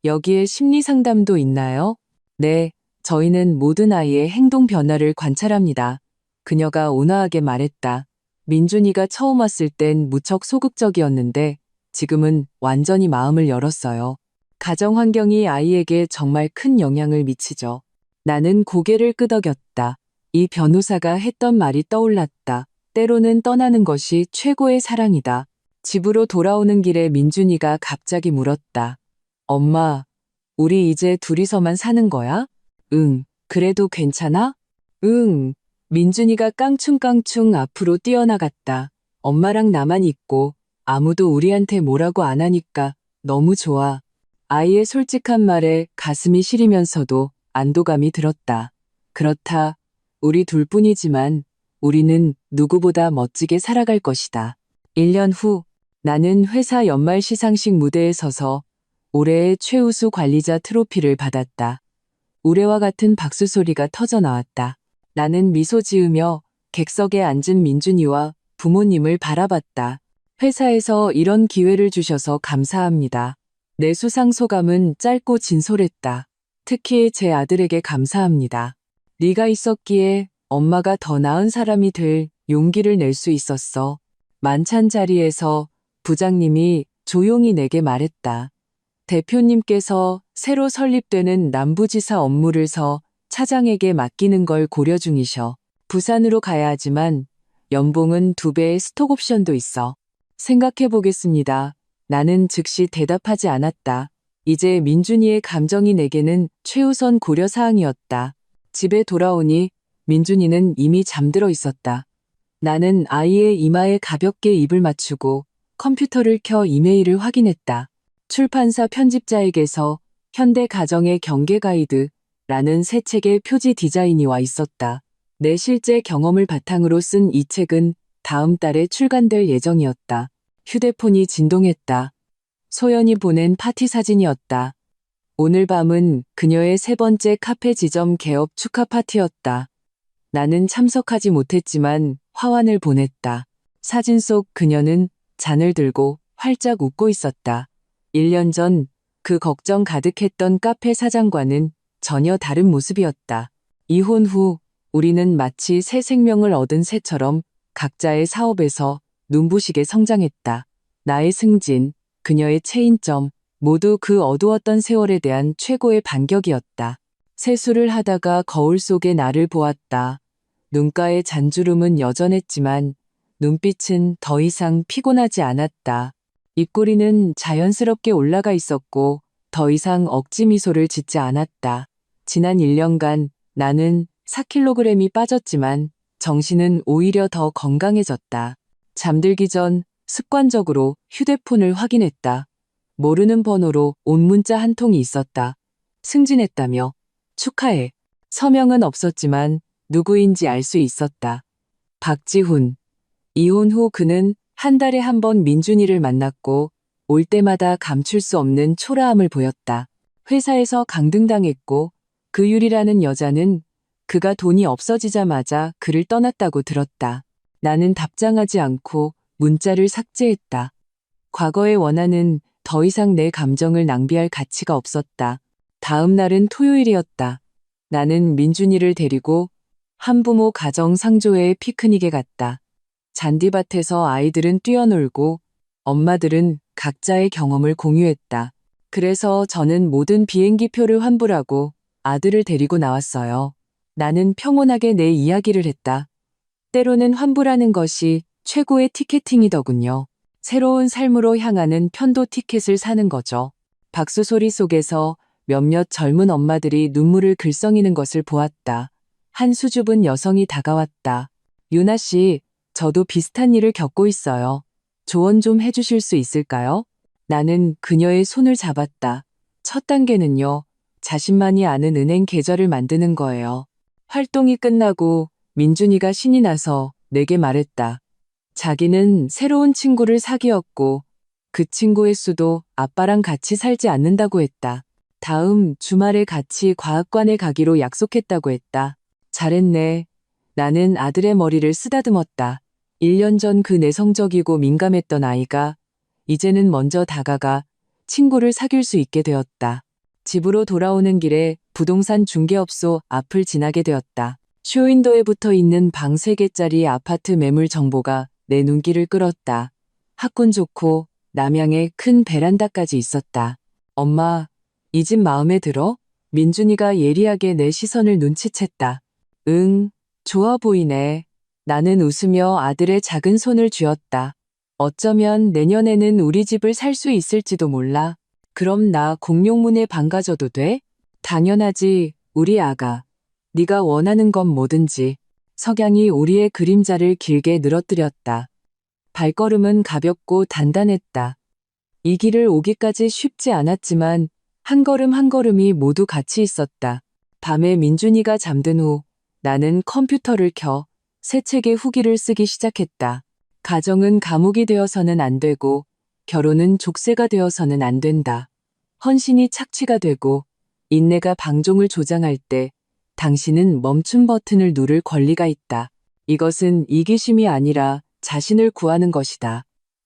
여기에 심리 상담도 있나요? 네, 저희는 모든 아이의 행동 변화를 관찰합니다. 그녀가 온화하게 말했다. 민준이가 처음 왔을 땐 무척 소극적이었는데 지금은 완전히 마음을 열었어요. 가정 환경이 아이에게 정말 큰 영향을 미치죠. 나는 고개를 끄덕였다. 이 변호사가 했던 말이 떠올랐다. 때로는 떠나는 것이 최고의 사랑이다. 집으로 돌아오는 길에 민준이가 갑자기 물었다. 엄마, 우리 이제 둘이서만 사는 거야? 응, 그래도 괜찮아? 응. 민준이가 깡충깡충 앞으로 뛰어나갔다. 엄마랑 나만 있고 아무도 우리한테 뭐라고 안 하니까 너무 좋아. 아이의 솔직한 말에 가슴이 시리면서도 안도감이 들었다. 그렇다. 우리 둘뿐이지만 우리는 누구보다 멋지게 살아갈 것이다. 1년 후 나는 회사 연말 시상식 무대에 서서 올해의 최우수 관리자 트로피를 받았다. 우레와 같은 박수 소리가 터져 나왔다. 나는 미소 지으며 객석에 앉은 민준이와 부모님을 바라봤다. 회사에서 이런 기회를 주셔서 감사합니다. 내 수상 소감은 짧고 진솔했다. 특히 제 아들에게 감사합니다. 네가 있었기에 엄마가 더 나은 사람이 될 용기를 낼 수 있었어. 만찬 자리에서 부장님이 조용히 내게 말했다. 대표님께서 새로 설립되는 남부지사 업무를 차장에게 맡기는 걸 고려 중이셔. 부산으로 가야 하지만 연봉은 2배의 스톡 옵션도 있어. 생각해 보겠습니다. 나는 즉시 대답하지 않았다. 이제 민준이의 감정이 내게는 최우선 고려 사항이었다. 집에 돌아오니 민준이는 이미 잠들어 있었다. 나는 아이의 이마에 가볍게 입을 맞추고 컴퓨터를 켜 이메일을 확인했다. 출판사 편집자에게서 현대 가정의 경계 가이드 라는 새 책의 표지 디자인이 와 있었다. 내 실제 경험을 바탕으로 쓴 이 책은 다음 달에 출간될 예정이었다. 휴대폰이 진동했다. 소연이 보낸 파티 사진이었다. 오늘 밤은 그녀의 3번째 카페 지점 개업 축하 파티였다. 나는 참석하지 못했지만 화환을 보냈다. 사진 속 그녀는 잔을 들고 활짝 웃고 있었다. 1년 전 그 걱정 가득했던 카페 사장과는 전혀 다른 모습이었다. 이혼 후 우리는 마치 새 생명을 얻은 새처럼 각자의 사업에서 눈부시게 성장했다. 나의 승진, 그녀의 체인점, 모두 그 어두웠던 세월에 대한 최고의 반격이었다. 세수를 하다가 거울 속에 나를 보았다. 눈가의 잔주름은 여전했지만 눈빛은 더 이상 피곤하지 않았다. 입꼬리는 자연스럽게 올라가 있었고 더 이상 억지 미소를 짓지 않았다. 지난 1년간 나는 4kg이 빠졌지만 정신은 오히려 더 건강해졌다. 잠들기 전 습관적으로 휴대폰을 확인했다. 모르는 번호로 온 문자 한 통이 있었다. 승진했다며 축하해. 서명은 없었지만 누구인지 알 수 있었다. 박지훈. 이혼 후 그는 한 달에 한 번 민준이를 만났고 올 때마다 감출 수 없는 초라함을 보였다. 회사에서 강등당했고 그 유리라는 여자는 그가 돈이 없어지자마자 그를 떠났다고 들었다. 나는 답장하지 않고 문자를 삭제했다. 과거의 원한은 더 이상 내 감정을 낭비할 가치가 없었다. 다음 날은 토요일이었다. 나는 민준이를 데리고 한부모 가정 상조회의 피크닉에 갔다. 잔디밭에서 아이들은 뛰어놀고 엄마들은 각자의 경험을 공유했다. 그래서 저는 모든 비행기 표를 환불하고 아들을 데리고 나왔어요. 나는 평온하게 내 이야기를 했다. 때로는 환불하는 것이 최고의 티켓팅이더군요. 새로운 삶으로 향하는 편도 티켓을 사는 거죠. 박수 소리 속에서 몇몇 젊은 엄마들이 눈물을 글썽이는 것을 보았다. 한 수줍은 여성이 다가왔다. 유나 씨, 저도 비슷한 일을 겪고 있어요. 조언 좀 해주실 수 있을까요? 나는 그녀의 손을 잡았다. 첫 단계는요, 자신만이 아는 은행 계좌를 만드는 거예요. 활동이 끝나고 민준이가 신이 나서 내게 말했다. 자기는 새로운 친구를 사귀었고 그 친구의 수도 아빠랑 같이 살지 않는다고 했다. 다음 주말에 같이 과학관에 가기로 약속했다고 했다. 잘했네. 나는 아들의 머리를 쓰다듬었다. 1년 전 그 내성적이고 민감했던 아이가 이제는 먼저 다가가 친구를 사귈 수 있게 되었다. 집으로 돌아오는 길에 부동산 중개업소 앞을 지나게 되었다. 쇼윈도에 붙어 있는 방 3개짜리 아파트 매물 정보가 내 눈길을 끌었다. 학군 좋고 남향에 큰 베란다까지 있었다. 엄마, 이 집 마음에 들어? 민준이가 예리하게 내 시선을 눈치챘다. 응, 좋아 보이네. 나는 웃으며 아들의 작은 손을 쥐었다. 어쩌면 내년에는 우리 집을 살 수 있을지도 몰라. 그럼 나 공룡문에 방 가져도 돼? 당연하지, 우리 아가. 네가 원하는 건 뭐든지. 석양이 우리의 그림자를 길게 늘어뜨렸다. 발걸음은 가볍고 단단했다. 이 길을 오기까지 쉽지 않았지만 한 걸음 한 걸음이 모두 가치 있었다. 밤에 민준이가 잠든 후 나는 컴퓨터를 켜 새 책의 후기를 쓰기 시작했다. 가정은 감옥이 되어서는 안 되고 결혼은 족쇄가 되어서는 안 된다. 헌신이 착취가 되고 인내가 방종을 조장할 때 당신은 멈춤 버튼을 누를 권리가 있다. 이것은 이기심이 아니라 자신을 구하는 것이다.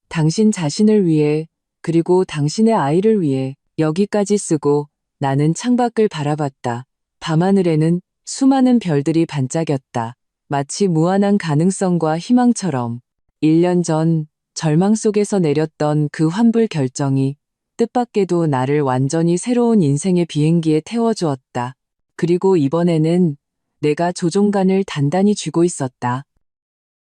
당신 자신을 위해 그리고 당신의 아이를 위해 여기까지 쓰고 나는 창밖을 바라봤다. 밤하늘에는 수많은 별들이 반짝였다. 마치 무한한 가능성과 희망처럼 1년 전 절망 속에서 내렸던 그 환불 결정이 뜻밖에도 나를 완전히 새로운 인생의 비행기에 태워주었다. 그리고 이번에는 내가 조종간을 단단히 쥐고 있었다.